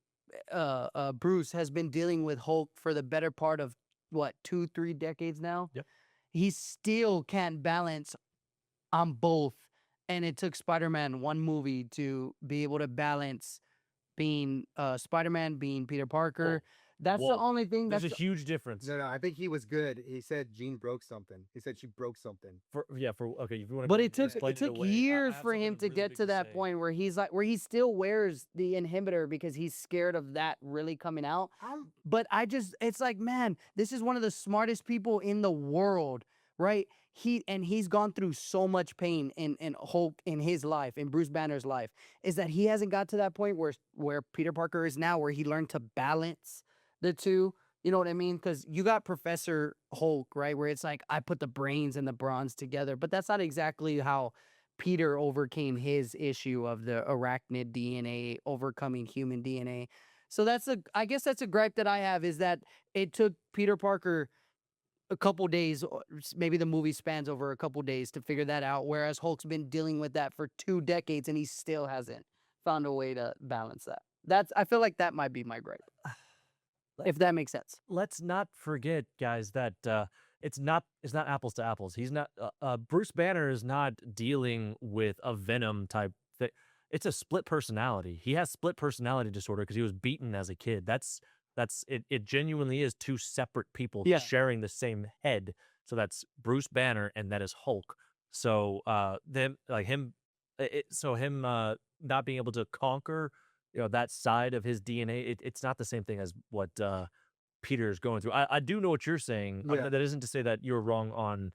Bruce has been dealing with Hulk for the better part of what, 2-3 decades now. Yep. He still can't balance on both, and it took Spider-Man one movie to be able to balance being Spider-Man, being Peter Parker. That's the only thing. There's a huge difference. No, I think he was good. He said Jean broke something. He said she broke something. Okay, if you want to. But it took explain years I have for him something to really get big to that say. point where he's like, where he still wears the inhibitor because he's scared of that really coming out. But it's like, man, this is one of the smartest people in the world, right? He's gone through so much pain in Hulk in his life, in Bruce Banner's life, is that he hasn't got to that point where Peter Parker is now, where he learned to balance the two. You know what I mean? Because you got Professor Hulk, right? Where it's like, I put the brains and the bronze together. But that's not exactly how Peter overcame his issue of the arachnid DNA overcoming human DNA. So I guess that's a gripe that I have, is that it took Peter Parker a couple days, or maybe the movie spans over a couple days to figure that out. Whereas Hulk's been dealing with that for 2 decades and he still hasn't found a way to balance that. I feel like that might be my gripe. If that makes sense. Let's not forget, guys, that it's not apples to apples. He's not Bruce Banner is not dealing with a Venom type thing. It's a split personality. He has split personality disorder because he was beaten as a kid. That's it. It genuinely is 2 separate people sharing the same head. So that's Bruce Banner and that is Hulk. So him not being able to conquer, that side of his DNA, it's not the same thing as what Peter is going through. I do know what you're saying. Yeah. That isn't to say that you're wrong on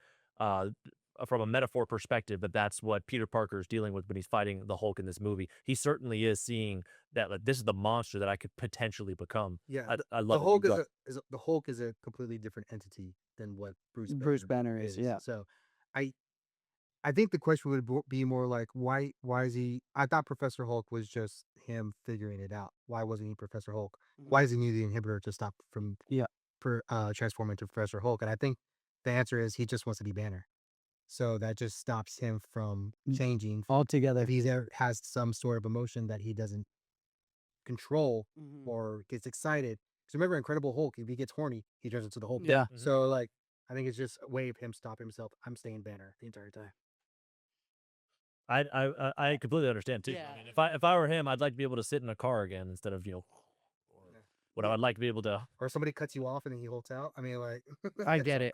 from a metaphor perspective, but that's what Peter Parker is dealing with when he's fighting the Hulk in this movie. He certainly is seeing that, like, this is the monster that I could potentially become. Yeah, I love the Hulk it. the Hulk is a completely different entity than what Bruce Banner is, yeah. So, I think the question would be more like, why is he? I thought Professor Hulk was just him figuring it out. Why wasn't he Professor Hulk? Why does he need the inhibitor to stop from transforming into Professor Hulk? And I think the answer is he just wants to be Banner. So that just stops him from changing altogether. if he has some sort of emotion that he doesn't control or gets excited. Because remember, Incredible Hulk, if he gets horny, he turns into the Hulk. Yeah. So like, I think it's just a way of him stopping himself. I'm staying Banner the entire time. I completely understand too. Yeah. I mean, if I were him, I'd like to be able to sit in a car again instead of what I would like to be able to. Or somebody cuts you off and then he holds out. I mean, like, I get it.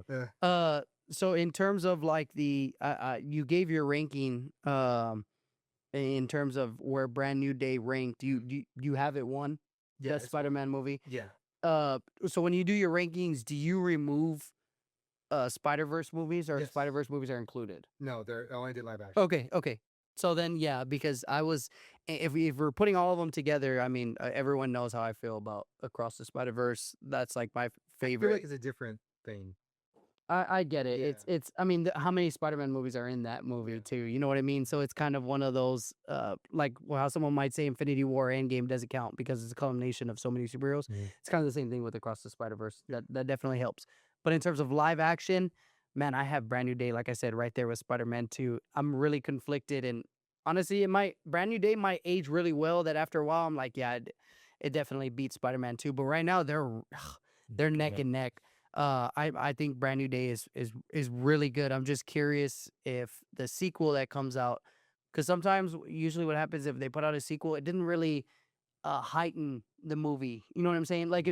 Yeah. So in terms of like the you gave your ranking in terms of where Brand New Day ranked. Do you have it one? Yeah, Best Spider-Man movie. Yeah. So when you do your rankings, do you remove Spider-Verse movies, or Yes. Spider-Verse movies are included? No, I only did live action. Okay. So then, yeah, because if we're putting all of them together, I mean, everyone knows how I feel about Across the Spider-Verse. That's like my I feel favorite. like it's a different thing. I get it. Yeah. It's. I mean, how many Spider-Man movies are in that movie too? You know what I mean? So it's kind of one of those, like how someone might say Infinity War Endgame doesn't count because it's a culmination of so many superheroes. It's kind of the same thing with Across the Spider-Verse. That definitely helps. But in terms of live action, man, I have Brand New Day, like I said, right there with Spider-Man 2. I'm really conflicted, and honestly, Brand New Day might age really well. That after a while, I'm like, yeah, it definitely beats Spider-Man 2. But right now, they're neck and neck. I think Brand New Day is really good. I'm just curious if the sequel that comes out, because usually what happens if they put out a sequel, it didn't really heighten the movie. You know what I'm saying? Like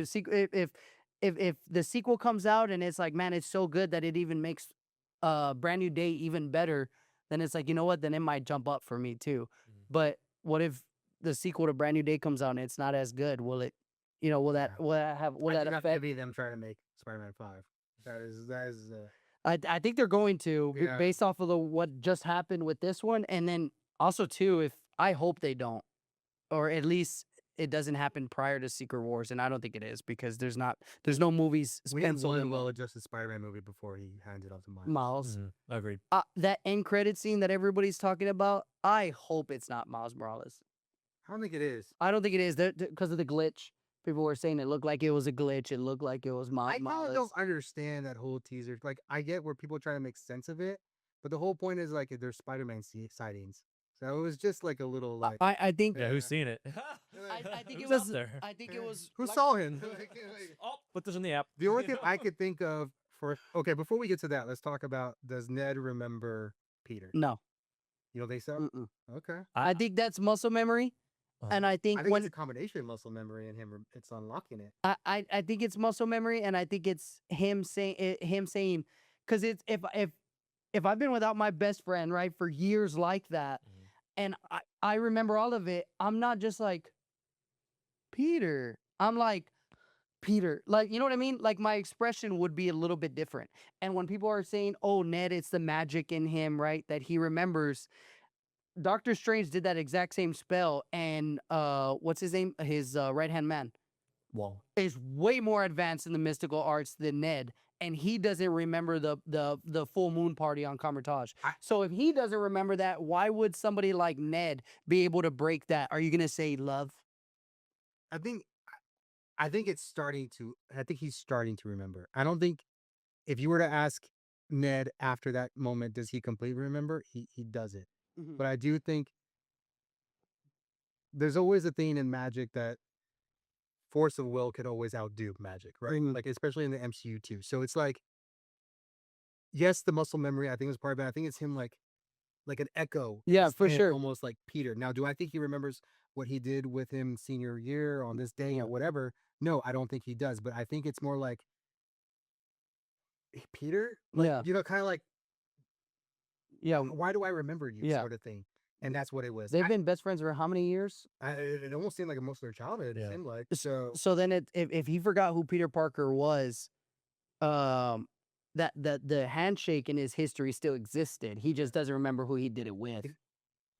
if the sequel comes out and it's like, man, it's so good that it even makes Brand New Day even better, then it's like, you know what? Then it might jump up for me too. But what if the sequel to Brand New Day comes out and it's not as good? Will it, You know, will that I do not affect? envy them trying to make Spider-Man 5. That is. I think they're going to Yeah. based off of what just happened with this one, and then also too, if I hope they don't, or at least it doesn't happen prior to Secret Wars, and I don't think it is because there's no movies We need penciled one in well-adjusted Spider-Man movie before he hands it off to Miles. Miles. Agreed. That end credit scene that everybody's talking about, I hope it's not Miles Morales. I don't think it is. I don't think it is because of the glitch. People were saying it looked like it was a glitch. It looked like it was I kind Miles. of don't understand that whole teaser. Like, I get where people try to make sense of it, but the whole point is like there's Spider-Man sightings. So it was just like a little like. I think Yeah, who's seen it? I think it Who's up was there? I think it was Who like- saw him? Oh, put this in the app. The only thing I could think of before we get to that, let's talk about, does Ned remember Peter? No. You don't think so? Mm-mm. Okay. I think that's muscle memory, and I think I think when it's a combination of muscle memory and him. It's unlocking it. I think it's muscle memory, and I think it's him saying because it's if I've been without my best friend right for years like that, and I remember all of it, I'm not just like Peter. I'm like Peter, like, you know what I mean? Like, my expression would be a little bit different. And when people are saying, "Oh, Ned, it's the magic in him, right, that he remembers." Doctor Strange did that exact same spell, and what's his name? His right-hand man Wall. is way more advanced in the mystical arts than Ned, and he doesn't remember the full moon party on Camartage. So if he doesn't remember that, why would somebody like Ned be able to break that? Are you gonna say love? I think it's starting to. I think he's starting to remember. I don't think if you were to ask Ned after that moment, does he completely remember? He doesn't. Mhm. But I do think there's always a thing in magic that force of will could always outdo magic, right? Like, especially in the MCU too. So it's like, yes, the muscle memory I think is part of it. I think it's him like an echo. Yeah, for saying sure. Almost like Peter. Now, do I think he remembers what he did with him senior year on this day or whatever? No, I don't think he does. But I think it's more like Peter. Like, Yeah. you know, kind of like, Yeah, why do I remember you? Yeah. Sort of thing. And that's what it was. they've been best friends for how many years? It almost seemed like most of their childhood. Yeah. It seemed like so. So then, if he forgot who Peter Parker was, that the handshake in his history still existed. He just doesn't remember who he did it with.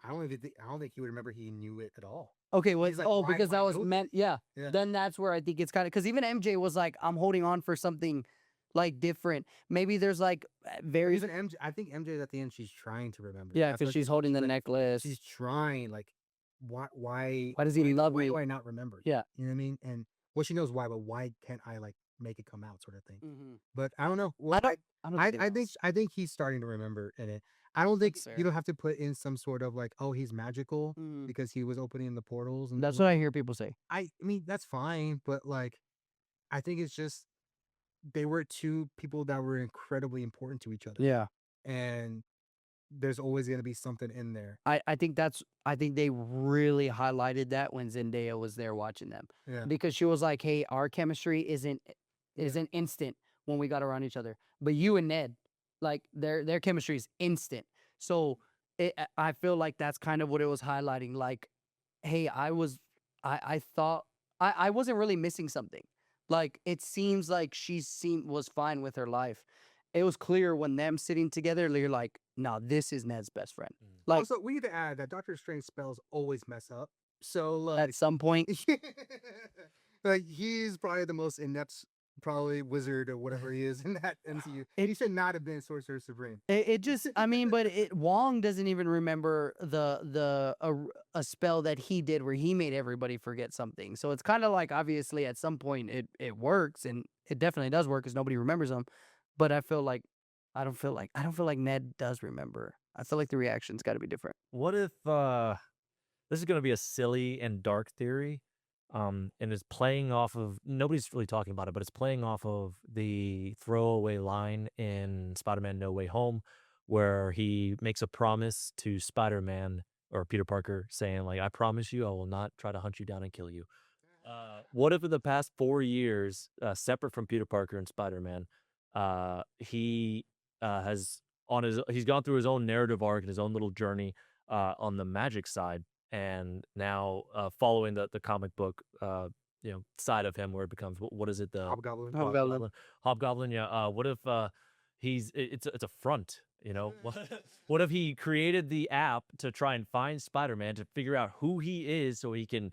I don't think he would remember he knew it at all. Okay, well, He's like, because why that was go meant, yeah. Yeah. Then that's where I think it's kind of because even MJ was like, I'm holding on for something like different. Maybe there's like very Even MJ, I think MJ at the end, she's trying to remember. yeah, That's because what she's holding the like, necklace. She's trying, like, why Why does he love why me? do I not remember? Yeah. You know what I mean? And well, she knows why, but why can't I like make it come out, sort of thing. Mhm. But I don't know. Well, I don't I think he's starting to remember in it. I don't think That's fair. you don't have to put in some sort of like, oh, he's magical Mhm. because he was opening the portals. And That's what I hear people say. I mean, that's fine, but like, I think it's just they were two people that were incredibly important to each other, Yeah. and there's always going to be something in there. I think they really highlighted that when Zendaya was there watching them. Yeah. Because she was like, "Hey, our chemistry isn't instant when we got around each other, but you and Ned, like their chemistry is instant." So I feel like that's kind of what it was highlighting. Like, hey, I thought I wasn't really missing something. Like, it seems like was fine with her life. It was clear when them sitting together, you're like, no, this is Ned's best friend. Like, Also, we need to add that Doctor Strange spells always mess up. So like, at some point, like he's probably the most inept, probably wizard or whatever he is in that MCU. He should not have been Sorcerer Supreme. it just, I mean, but Wong doesn't even remember a spell that he did where he made everybody forget something. So it's kind of like, obviously, at some point it works, and it definitely does work because nobody remembers them. But I don't feel like Ned does remember. I feel like the reaction's got to be different. What if this is going to be a silly and dark theory, and it's playing off of, nobody's really talking about it, but it's playing off of the throwaway line in Spider-Man No Way Home, where he makes a promise to Spider-Man or Peter Parker saying, like, I promise you I will not try to hunt you down and kill you. What if in the past 4 years, separate from Peter Parker and Spider-Man, he's gone through his own narrative arc and his own little journey on the magic side, and now following the comic book side of him where it becomes what is it, the Hobgoblin. Hobgoblin. Yeah. What if it's a front? What if he created the app to try and find Spider-Man to figure out who he is so he can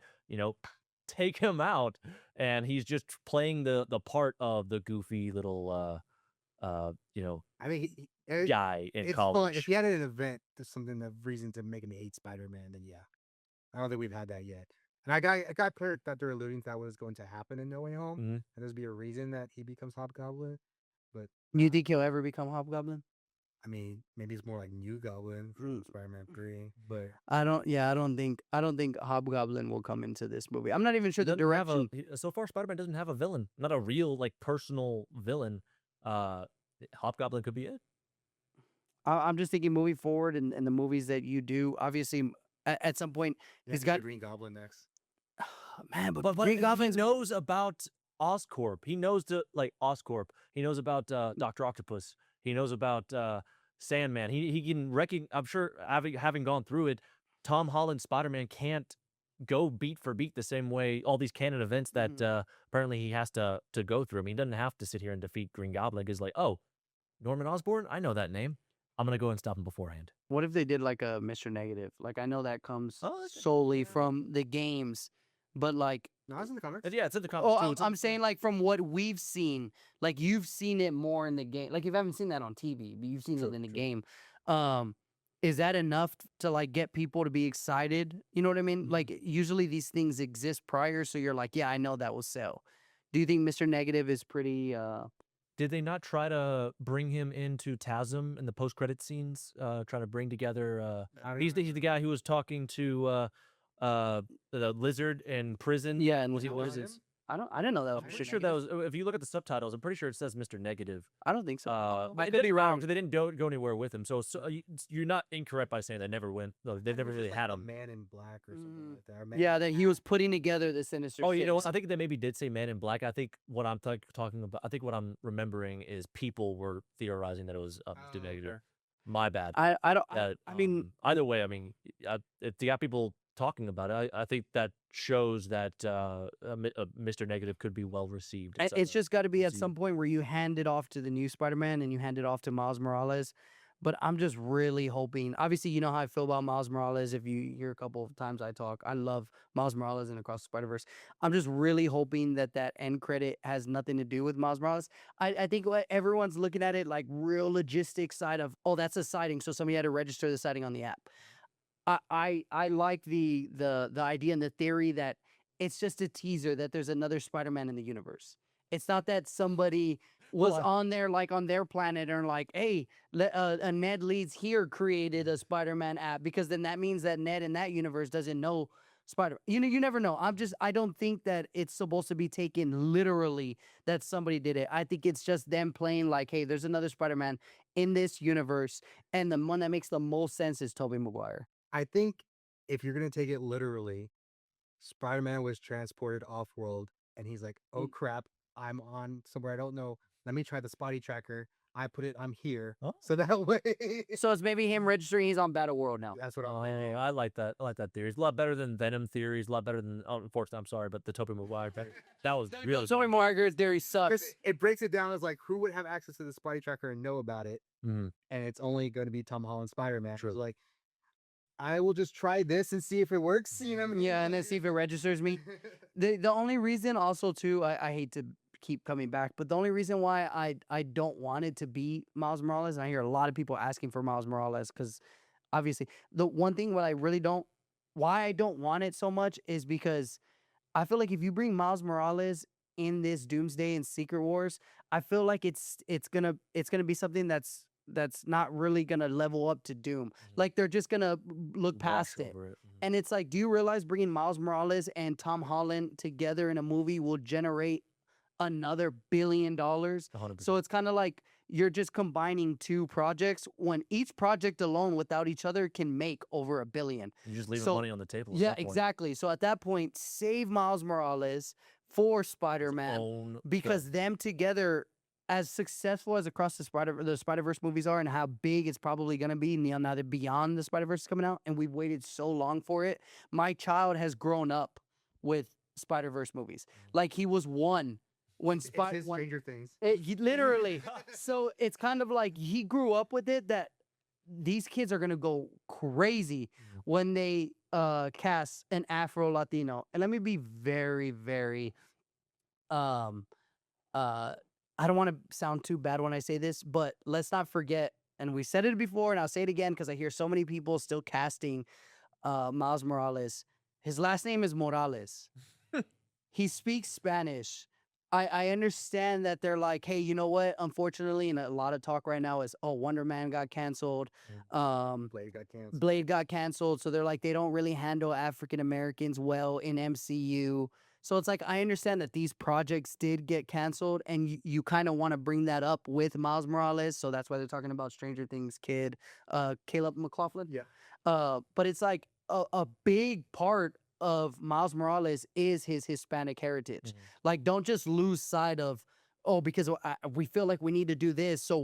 take him out, and he's just playing the part of the goofy little I mean, guy in it's college. fun. If he had an event, there's something of reason to make him hate Spider-Man, then yeah. I don't think we've had that yet. And I got clear that they're alluding to that was going to happen in No Way Home, and there's be a reason that he becomes Hobgoblin. But You think he'll ever become Hobgoblin? I mean, maybe it's more like New Goblin from Spider-Man 3. But I don't think Hobgoblin will come into this movie. I'm not even sure the direction. So far, Spider-Man doesn't have a villain, not a real personal villain. Hobgoblin could be it. I'm just thinking moving forward and the movies that you do. Obviously, at some point, he's got Green Goblin next. man, but But Green he Goblin's knows about Oscorp. He knows Oscorp. He knows about Dr. Octopus. He knows about Sandman. He can recognize. I'm sure having gone through it, Tom Holland Spider-Man can't go beat for beat the same way all these canon events that apparently he has to go through. I mean, he doesn't have to sit here and defeat Green Goblin because oh, Norman Osborn, I know that name. I'm gonna go and stop him beforehand. What if they did like a Mr. Negative? Like I know that comes that's solely from the games, but like No, it's in the comics. Yeah, it's in the comics. oh, too. I'm saying like from what we've seen, like you've seen it more in the game. Like you haven't seen that on TV, but you've seen it in the game. Is that enough to like get people to be excited? You know what I mean? Like usually these things exist prior, so you're like, yeah, I know that will sell. Do you think Mr. Negative is pretty? Did they not try to bring him into TASM in the post-credit scenes? Trying to bring together. He's the guy who was talking to the lizard in prison. Yeah, and was he that what was is his? him? I didn't know that. I'm pretty sure that was. If you look at the subtitles, I'm pretty sure it says Mr. Negative. I don't think so. I could be wrong because they didn't go anywhere with him. So you're not incorrect by saying they never went. No, they've never really had him. Man in Black or something like that. Or Yeah, that he was putting together the Sinister. Oh, you know Six. what? I think they maybe did say Man in Black. I think what I'm talking about. I think what I'm remembering is people were theorizing that it was Mr. Negative. My bad. I don't. I mean, either way. I mean, if you got people talking about it, I think that shows that Mr. Negative could be well received. it's just got to be at some point where you hand it off to the new Spider-Man and you hand it off to Miles Morales. But I'm just really hoping. Obviously, you know how I feel about Miles Morales. If you hear a couple of times I talk, I love Miles Morales and Across the Spider-Verse. I'm just really hoping that end credit has nothing to do with Miles Morales. I think everyone's looking at it like real logistics side of, oh, that's a sighting, so somebody had to register the sighting on the app. I like the idea and the theory that it's just a teaser that there's another Spider-Man in the universe. It's not that somebody was on there like on their planet and like, hey, Ned Leeds here created a Spider-Man app, because then that means that Ned in that universe doesn't know Spider. You never know. I don't think that it's supposed to be taken literally that somebody did it. I think it's just them playing like, hey, there's another Spider-Man in this universe, and the one that makes the most sense is Tobey Maguire. I think if you're gonna take it literally, Spider-Man was transported off-world, and he's like, "Oh crap, I'm on somewhere I don't know. Let me try the spotty tracker. I'm here." Oh. So that way, So it's maybe him registering he's on Battleworld now. that's what Oh, I'm. yeah, I like that. I like that theory. It's a lot better than Venom theories. A lot better than. Oh, unfortunately, I'm sorry, but the Tobey Maguire. That was really. Tobey Maguire's theory sucks. Chris, it breaks it down as like who would have access to the spotty tracker and know about it, Mhm. and it's only going to be Tom Holland Spider-Man. True. So like, I will just try this and see if it works. You know what I mean? Yeah, and then see if it registers me. The only reason also too, I hate to keep coming back, but the only reason why I don't want it to be Miles Morales, and I hear a lot of people asking for Miles Morales, because obviously the one thing why I don't want it so much is because I feel like if you bring Miles Morales in this Doomsday and Secret Wars, I feel like it's gonna be something that's not really gonna level up to Doom. Like they're just gonna look past Wash it. over it. And it's like, do you realize bringing Miles Morales and Tom Holland together in a movie will generate another $1 billion? 100%. So it's kind of like you're just combining two projects when each project alone without each other can make over $1 billion. You're just leaving So- money on the table. at Yeah, that point. exactly. So at that point, save Miles Morales for Spider-Man, Own because them together, as successful as Across the Spider-Verse movies are, and how big it's probably going to be now that Beyond the Spider-Verse is coming out, and we've waited so long for it. My child has grown up with Spider-Verse movies. Like he was one when It's his Stranger Things. he literally. So it's kind of like he grew up with it that these kids are gonna go crazy when they cast an Afro-Latino. And let me be very, very um I don't want to sound too bad when I say this, but let's not forget, and we said it before and I'll say it again because I hear so many people still casting Miles Morales. His last name is Morales. He speaks Spanish. I understand that they're like, hey, you know what? Unfortunately, and a lot of talk right now is, oh, Wonder Man got canceled. Blade got canceled. So they're like, they don't really handle African Americans well in MCU. So it's like, I understand that these projects did get canceled, and you kind of want to bring that up with Miles Morales. So that's why they're talking about Stranger Things kid, Caleb McLaughlin. Yeah. But it's like a big part of Miles Morales is his Hispanic heritage. Like, don't just lose sight of, oh, because we feel like we need to do this, so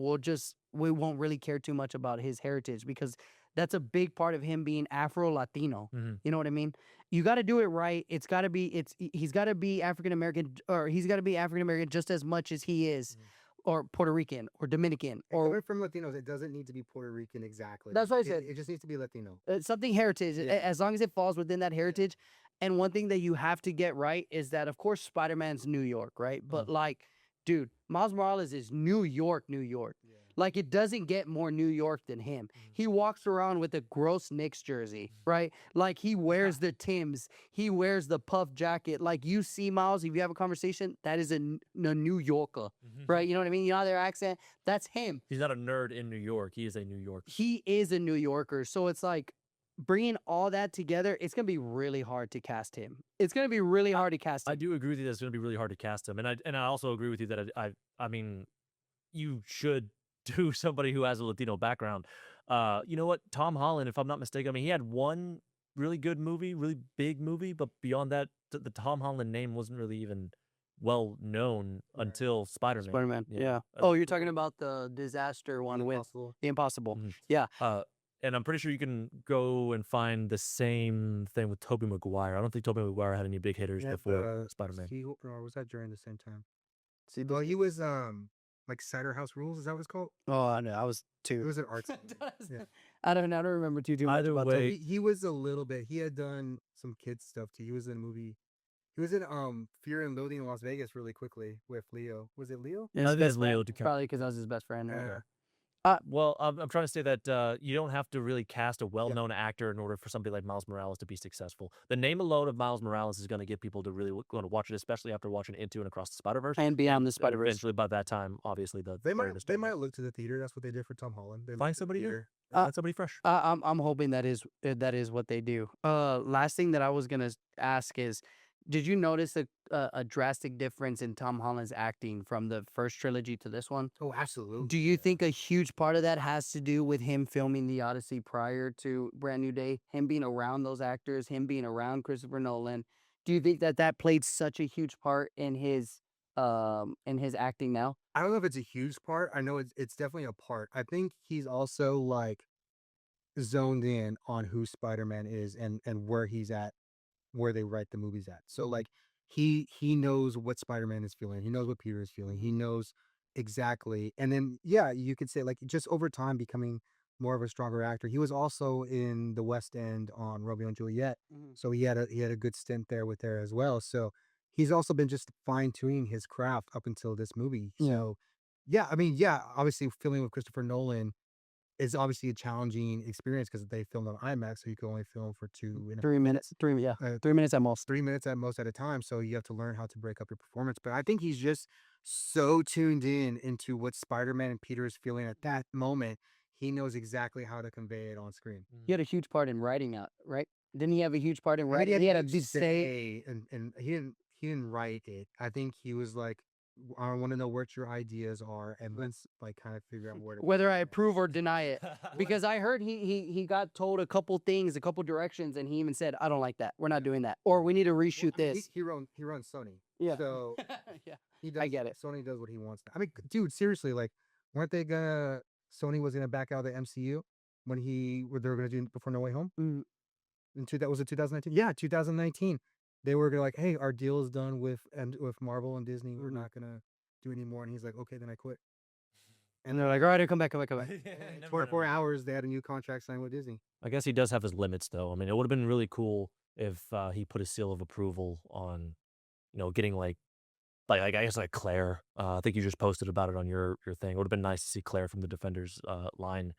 we won't really care too much about his heritage, because that's a big part of him being Afro-Latino. You know what I mean? You got to do it right. He's got to be African American, or he's got to be African American just as much as he is, or Puerto Rican, or Dominican, or coming from Latinos. It doesn't need to be Puerto Rican exactly. That's what I said. It just needs to be Latino. Something heritage, Yeah. as long as it falls within that heritage. And one thing that you have to get right is that, of course, Spider-Man's New York, right? But like, dude, Miles Morales is New York, New York. Yeah. Like, it doesn't get more New York than him. He walks around with a gross Knicks jersey, right? Like, he wears the Timbs. He wears the puff jacket. Like, you see Miles, if you have a conversation, that is a New Yorker, right? You know what I mean? You know their accent? That's him. He's not a nerd in New York. He is a New Yorker. He is a New Yorker. So it's like, bringing all that together, it's going to be really hard to cast him. It's going to be really hard to cast him. I do agree with you that it's going to be really hard to cast him. And I also agree with you that I mean, you should do somebody who has a Latino background. You know what? Tom Holland, if I'm not mistaken, I mean, he had one really good movie, really big movie, but beyond that, the Tom Holland name wasn't really even well known until Spider-Man. Spider-Man, yeah. Oh, you're talking about the disaster one with The Impossible. Yeah. And I'm pretty sure you can go and find the same thing with Tobey Maguire. I don't think Tobey Maguire had any big hitters before Spider-Man. Or was that during the same time? See, well, he was like Cider House Rules. Is that what it's called? Oh, I know. I was It too. was an art. Yeah. I don't remember too much Either about way, Tobey. He was a little bit. He had done some kids stuff too. He was in a movie. He was in Fear and Loathing in Las Vegas really quickly with Leo. Was it Leo? His I think best it's Leo friend. DiCaprio. Probably because I was his best friend. Yeah. Well, I'm trying to say that you don't have to really cast a well-known actor in order for somebody like Miles Morales to be successful. The name alone of Miles Morales is going to get people to really want to watch it, especially after watching Into and Across the Spider-Verse. And Beyond the Spider-Verse. Eventually, by that time, obviously, They might look to the theater. That's what they did for Tom Holland. They Find looked to the somebody here. theater. Find somebody fresh. I'm hoping that is what they do. Last thing that I was gonna ask is, did you notice a drastic difference in Tom Holland's acting from the first trilogy to this one? Oh, absolutely. Do you think a huge part of that has to do with him filming the Odyssey prior to Brand New Day? Him being around those actors, him being around Christopher Nolan. Do you think that played such a huge part in his acting now? I don't know if it's a huge part. I know it's definitely a part. I think he's also like zoned in on who Spider-Man is and where he's at, where they write the movies at. So like he knows what Spider-Man is feeling. He knows what Peter is feeling. He knows exactly. And then yeah, you could say like just over time becoming more of a stronger actor. He was also in the West End on Romeo and Juliet. So he had a good stint there as well. So he's also been just fine-tuning his craft up until this movie. So yeah, I mean, yeah, obviously filming with Christopher Nolan is obviously a challenging experience because they filmed on IMAX, so you can only film for 3 minutes. 3 minutes at most. 3 minutes at most at a time. So you have to learn how to break up your performance. But I think he's just so tuned into what Spider-Man and Peter is feeling at that moment. He knows exactly how to convey it on screen. He had a huge part in writing out, right? Didn't he have a huge part in I mean, writing? He had a huge big say. and he didn't write it. I think he was like, I want to know what your ideas are, and let's like kind of figure out whether I approve or deny it. Because I heard he got told a couple directions, and he even said, "I don't like that. We're not doing that, or we need to reshoot this." He runs Sony. Yeah. So Yeah. he does. I get it. Sony does what he wants. I mean, dude, seriously, like, weren't they gonna? Sony was gonna back out of the MCU when they were gonna do Before No Way Home. Mm. That was it 2019. Yeah, 2019. they were like, hey, our deal is done with Marvel and Disney. We're not gonna do anymore. And he's like, okay, then I quit. And they're like, all right, come back. And 24 hours, they had a new contract signed with Disney. I guess he does have his limits, though. I mean, it would have been really cool if he put a seal of approval on, getting like I guess like Claire. I think you just posted about it on your thing. It would have been nice to see Claire from the Defenders line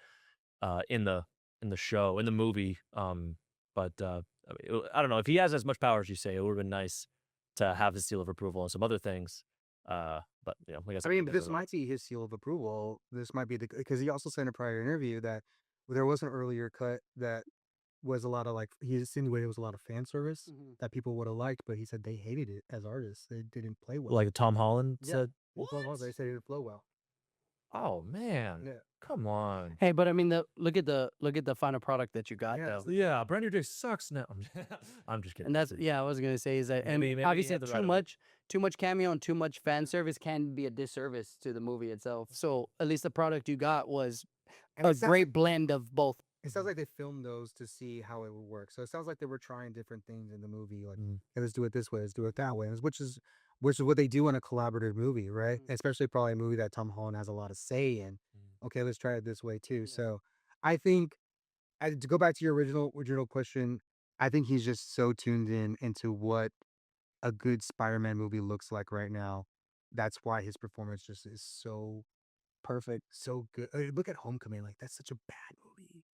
in the show, in the movie. But I mean, I don't know if he has as much power as you say. It would have been nice to have his seal of approval on some other things. But like I said, I mean, but this might be his seal of approval. This might be because he also said in a prior interview that there was an earlier cut that was a lot of like he insinuated it was a lot of fan service that people would have liked, but he said they hated it as artists. They didn't play well. like Tom Holland Yeah. said. They said it didn't flow well. Oh man, Yeah. come on. Hey, but I mean, look at the final product that you got Yeah, though. Yeah, Brand New Day sucks now. I'm just kidding. And that's I was gonna say is that, and Maybe he obviously had the right of it. too much cameo and too much fan service can be a disservice to the movie itself. So at least the product you got was And a it sounds great blend of both. It sounds like they filmed those to see how it would work. So it sounds like they were trying different things in the movie. Like, hey, let's do it this way, let's do it that way. Which is what they do in a collaborative movie, right? Especially probably a movie that Tom Holland has a lot of say in. Okay, let's try it this way too. So I think to go back to your original question, I think he's just so tuned into what a good Spider-Man movie looks like right now. That's why his performance just is so perfect, so good. Look at Homecoming, like that's such a bad movie.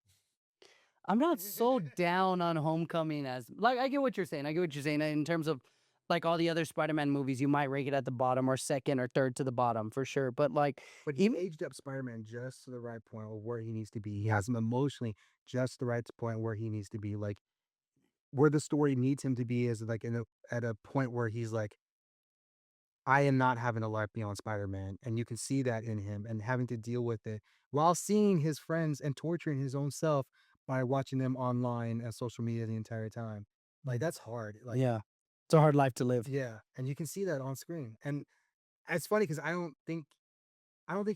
I'm not so down on Homecoming as like I get what you're saying. I get what you're saying in terms of like all the other Spider-Man movies. You might rank it at the bottom or second or third to the bottom for sure. But like, But he aged up Spider-Man just to the right point of where he needs to be. He has him emotionally just the right point where he needs to be. Like where the story needs him to be is like at a point where he's like, I am not having a life beyond Spider-Man. And you can see that in him and having to deal with it while seeing his friends and torturing his own self by watching them online and social media the entire time. Like that's hard. Like yeah, it's a hard life to live. yeah. And you can see that on screen. And it's funny because I don't think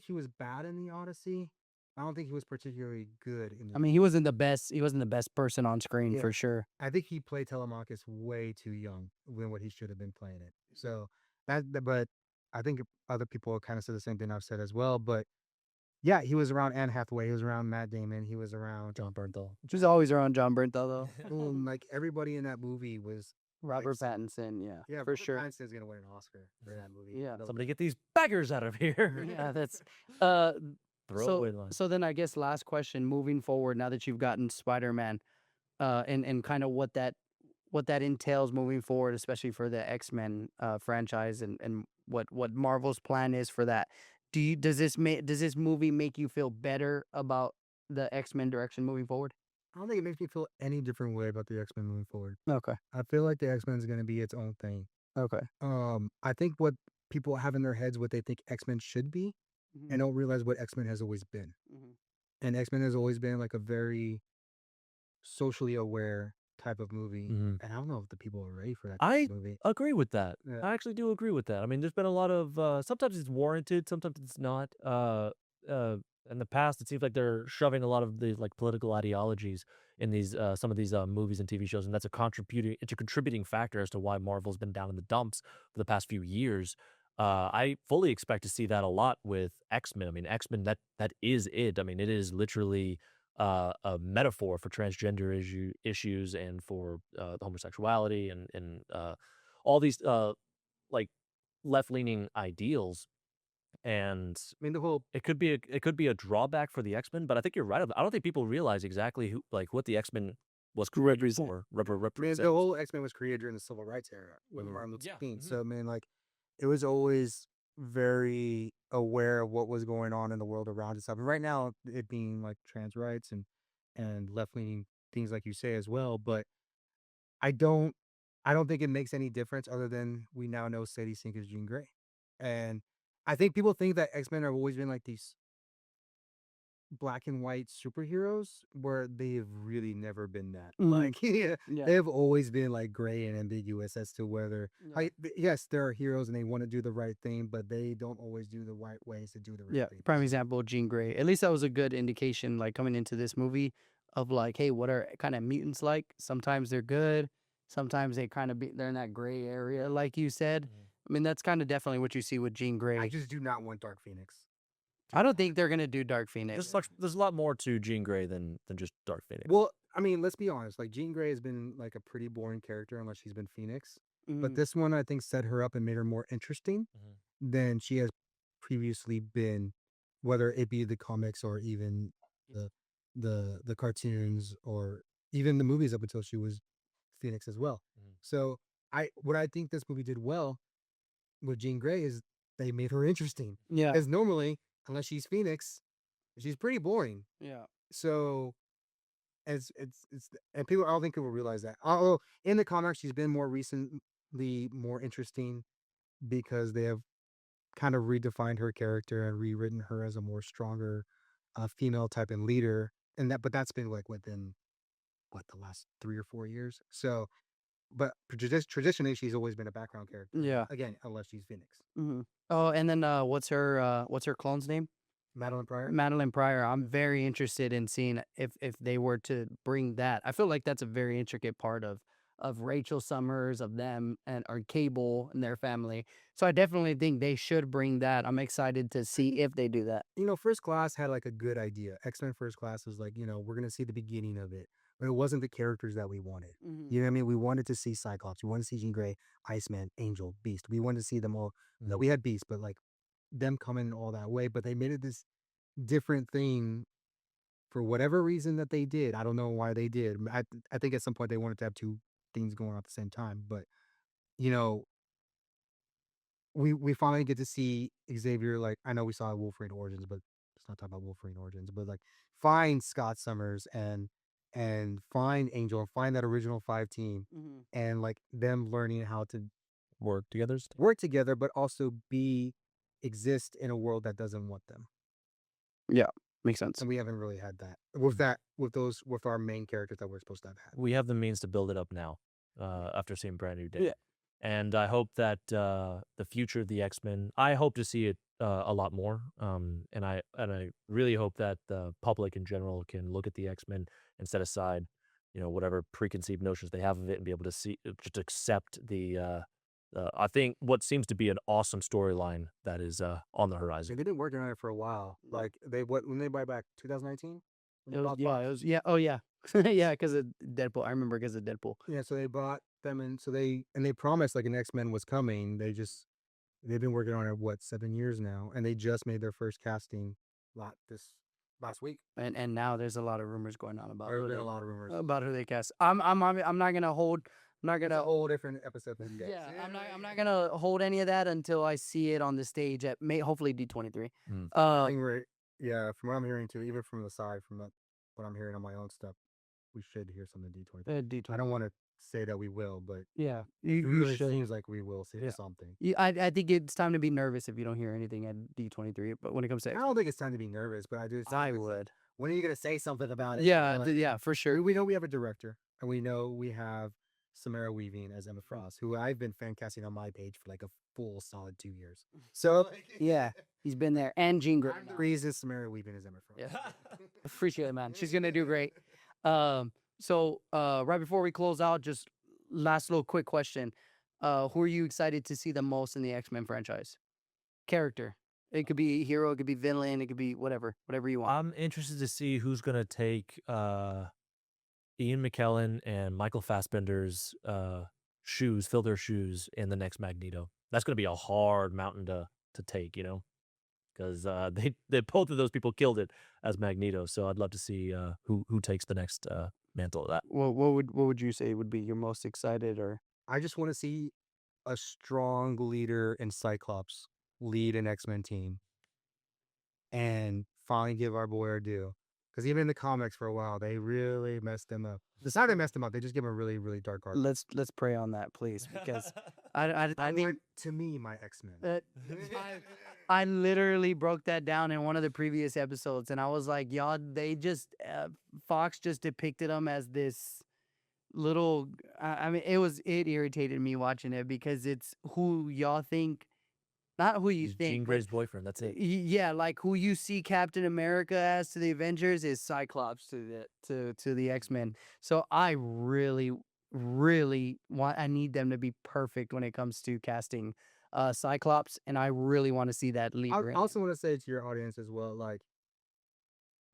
he was bad in the Odyssey. I don't think he was particularly good in the I mean, he wasn't the best. He wasn't the best person on screen Yeah. for sure. I think he played Telemachus way too young when what he should have been playing it. So but I think other people kind of said the same thing I've said as well. But yeah, he was around Anne Hathaway. He was around Matt Damon. He was around John Bernthal. Which was always around John Bernthal though. like everybody in that movie was Robert like, Pattinson, yeah, yeah, for Robert sure. Pattinson's gonna win an Oscar for that movie. Yeah. Somebody get these beggars out of here. Yeah, that's Throwaway line. so then I guess last question moving forward now that you've gotten Spider-Man and kind of what that entails moving forward, especially for the X-Men franchise and what Marvel's plan is for that. Does this movie make you feel better about the X-Men direction moving forward? I don't think it makes me feel any different way about the X-Men moving forward. Okay. I feel like the X-Men is gonna be its own thing. Okay. I think what people have in their heads what they think X-Men should be and don't realize what X-Men has always been. And X-Men has always been like a very socially aware type of movie. And I don't know if the people are ready for that type of movie. Agree with that. Yeah. I actually do agree with that. I mean, there's been a lot of sometimes it's warranted, sometimes it's not. In the past, it seems like they're shoving a lot of these like political ideologies in these some of these movies and TV shows, and that's a contributing factor as to why Marvel's been down in the dumps for the past few years. I fully expect to see that a lot with X-Men. I mean, X-Men that is it. I mean, it is literally a metaphor for transgender issues and for the homosexuality and all these like left-leaning ideals. And I mean the whole it could be a drawback for the X-Men, but I think you're right. I don't think people realize exactly what the X-Men was created for. I mean, Represent. the whole X-Men was created during the Civil Rights era with Martin Luther King. So I mean, like, it was always very aware of what was going on in the world around itself. And right now, it being like trans rights and left leaning things like you say as well. But I don't think it makes any difference other than we now know Sadie Sink is Jean Grey, and I think people think that X-Men have always been like these black and white superheroes where they've really never been that. Like, Yeah. they've always been like gray and ambiguous as to whether, yes, there are heroes and they want to do the right thing, but they don't always do the right ways to do the right thing. Prime example, Jean Grey. At least that was a good indication, like coming into this movie, of like, hey, what are kind of mutants like? Sometimes they're good, sometimes they're in that gray area, like you said. Mhm. I mean, that's kind of definitely what you see with Jean Grey. I just do not want Dark Phoenix. I don't think they're gonna do Dark Phoenix. There's a lot more to Jean Grey than just Dark Phoenix. Well, I mean, let's be honest. Like Jean Grey has been like a pretty boring character unless she's been Phoenix. But Mhm. this one, I think, set her up and made her more interesting Mhm. than she has previously been, whether it be the comics or even the the cartoons or even the movies up until she was Phoenix as well. Mhm. So what I think this movie did well with Jean Grey is they made her interesting. Yeah. As normally, unless she's Phoenix, she's pretty boring. Yeah. So it's and people, I don't think people realize that. Although in the comics, she's been more recently more interesting because they have kind of redefined her character and rewritten her as a more stronger female type and leader. And that's been like within the last 3 or 4 years. So, but traditionally, she's always been a background character. Yeah. Again, unless she's Phoenix. Hmm. Oh, and then what's her clone's name? Madeline Pryor. Madeline Pryor. I'm very interested in seeing if they were to bring that. I feel like that's a very intricate part of Rachel Summers, of them and or Cable and their family. So I definitely think they should bring that. I'm excited to see if they do that. First Class had like a good idea. X-Men First Class was like, we're gonna see the beginning of it, but it wasn't the characters that we wanted. Mhm. You know what I mean? We wanted to see Cyclops, we wanted to see Jean Grey, Iceman, Angel, Beast. We wanted to see them all. No, Mhm. we had Beast, but like them coming all that way. But they made it this different thing for whatever reason that they did. I don't know why they did. I think at some point they wanted to have two things going on at the same time. But you know, we finally get to see Xavier. Like I know we saw Wolverine Origins, but let's not talk about Wolverine Origins. But like find Scott Summers and find Angel and find that original 5 team Mhm. and like them learning how to Work together. work together, but also exist in a world that doesn't want them. Yeah, makes sense. And we haven't really had that with our main characters that we're supposed to have had. We have the means to build it up now after seeing Brand New Day. Yeah. And I hope that the future of the X-Men, I hope to see it a lot more. And I really hope that the public in general can look at the X-Men and set aside, whatever preconceived notions they have of it and be able to just accept I think what seems to be an awesome storyline that is on the horizon. They've been working on it for a while. Like when they buy back 2019? It was oh yeah. Yeah, because of Deadpool. I remember because of Deadpool. Yeah, so they bought them and they promised like an X-Men was coming. They've been working on it 7 years now, and they just made their first casting this last week. And now there's a lot of rumors going on about There's been a lot of rumors. about who they cast. I'm not gonna hold. I'm not It's a gonna. whole different episode than this. Yeah, I'm not gonna hold any of that until I see it on the stage at hopefully D23. I think from what I'm hearing too, even from the side, from what I'm hearing on my own stuff, we should hear something D23. D23. I don't want to say that we will, but Yeah, it you really should. seems like we will see Yeah. something. I think it's time to be nervous if you don't hear anything at D23. But when it comes to I don't think it's time to be nervous, but I do. I would. When are you gonna say something about it? Yeah, Like, yeah, for sure. we know we have a director, and we know we have Samara Weaving as Emma Frost, who I've been fan casting on my page for like a full solid 2 years. So Yeah, he's been there. And Jean Grey. I'm the reason Samara Weaving is Emma Frost. Yeah. Appreciate it, man. She's gonna do great. So right before we close out, just last little quick question. Who are you excited to see the most in the X-Men franchise? Character. It could be hero, it could be villain, it could be whatever you want. I'm interested to see who's going to take Ian McKellen and Michael Fassbender's shoes, fill their shoes in the next Magneto. That's going to be a hard mountain to take, because they both of those people killed it as Magneto. So I'd love to see who takes the next mantle of that. What would you say would be your most excited or? I just want to see a strong leader in Cyclops lead an X-Men team and finally give our boy our due. Because even in the comics for a while, they really messed him up. It's not they messed him up; they just give him a really, really dark arc. Let's pray on that, please, because I want to me my X-Men. I literally broke that down in one of the previous episodes, and I was like, y'all, they just Fox just depicted him as this little. I mean, it irritated me watching it because it's who y'all think. Not who you He's think. Jean Grey's boyfriend. That's it. Yeah, like who you see Captain America as to the Avengers is Cyclops to the X-Men. So I really really want. I need them to be perfect when it comes to casting Cyclops, and I really want to see that I leader. also want to say to your audience as well, like,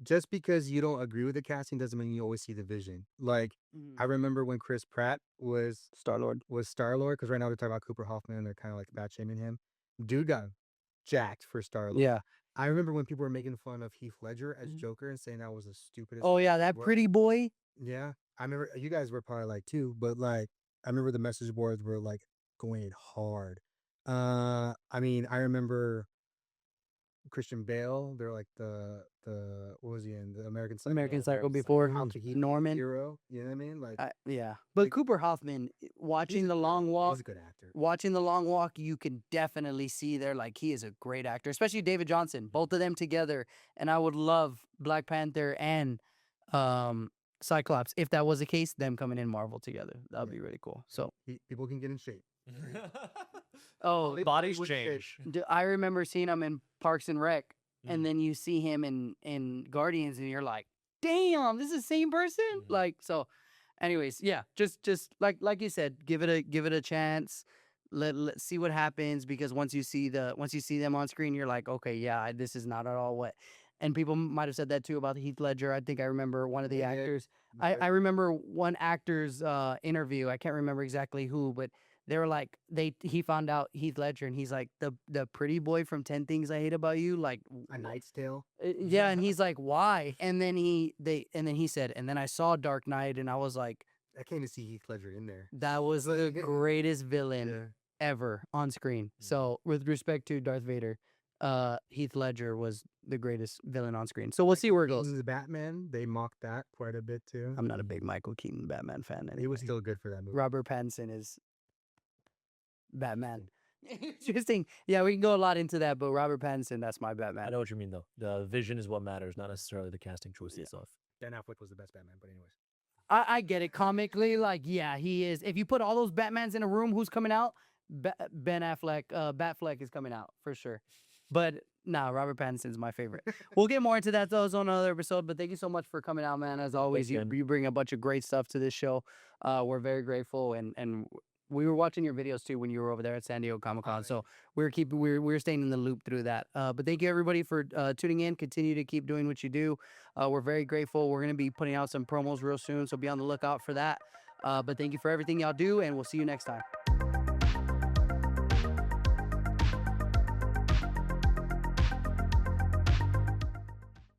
just because you don't agree with the casting doesn't mean you always see the vision. Like, I remember when Chris Pratt was Star-Lord. Star-Lord, because right now they're talking about Cooper Hoffman, they're kind of like bad shaming him. Dude got jacked for Star-Lord. Yeah. I remember when people were making fun of Heath Ledger as Joker and saying that was the stupidest. Oh yeah, that work. pretty boy. Yeah, I remember you guys were probably like too, but like I remember the message boards were like going hard. I mean, I remember Christian Bale. They're like the what was he in the American Psycho? American Psycho before How could he be a Norman. hero? You know what I mean? Like Yeah, but like, Cooper Hoffman, watching The Long Walk, he's a good actor. watching The Long Walk, you can definitely see there like he is a great actor, especially David Johnson, both of them together. And I would love Black Panther and Cyclops, if that was the case, them coming in Marvel together. That would be really cool. So, People can get in shape. oh, Bodies would say- change. I remember seeing him in Parks and Rec, and then you see him in Guardians, and you're like, damn, this is the same person. Like, so, anyways, yeah, just like you said, give it a chance. Let's see what happens, because once you see them on screen, you're like, okay, yeah, this is not at all what. And people might have said that too about Heath Ledger. I think I remember one of the actors. I remember one actor's interview. I can't remember exactly who, but they were like, he found out Heath Ledger, and he's like, the pretty boy from 10 Things I Hate About You, like A Knight's Tale. yeah, and he's like, why? And then he said, and then I saw Dark Knight, and I was like, I came to see Heath Ledger in there. that was the greatest villain ever on screen. So with respect to Darth Vader, Heath Ledger was the greatest villain on screen. So we'll see where it goes. The Batman, they mocked that quite a bit too. I'm not a big Michael Keaton Batman fan. He was anyway. still good for that movie. Robert Pattinson is Batman. Interesting. Yeah, we can go a lot into that, but Robert Pattinson, that's my I Batman. know what you mean, though. The vision is what matters, not necessarily the casting choice itself. Dan Affleck was the best Batman, but anyways. I get it comically, like, yeah, he is. If you put all those Batmans in a room, who's coming out? Ben Affleck, Batfleck is coming out for sure. But nah, Robert Pattinson's my favorite. We'll get more into that though on another episode. But thank you so much for coming out, man. As always, you bring a bunch of great stuff to this show. We're very grateful, and we were watching your videos too when you were over there at San Diego Comic-Con. So we're staying in the loop through that. But thank you everybody for tuning in. Continue to keep doing what you do. We're very grateful. We're gonna be putting out some promos real soon, so be on the lookout for that. But thank you for everything y'all do, and we'll see you next time.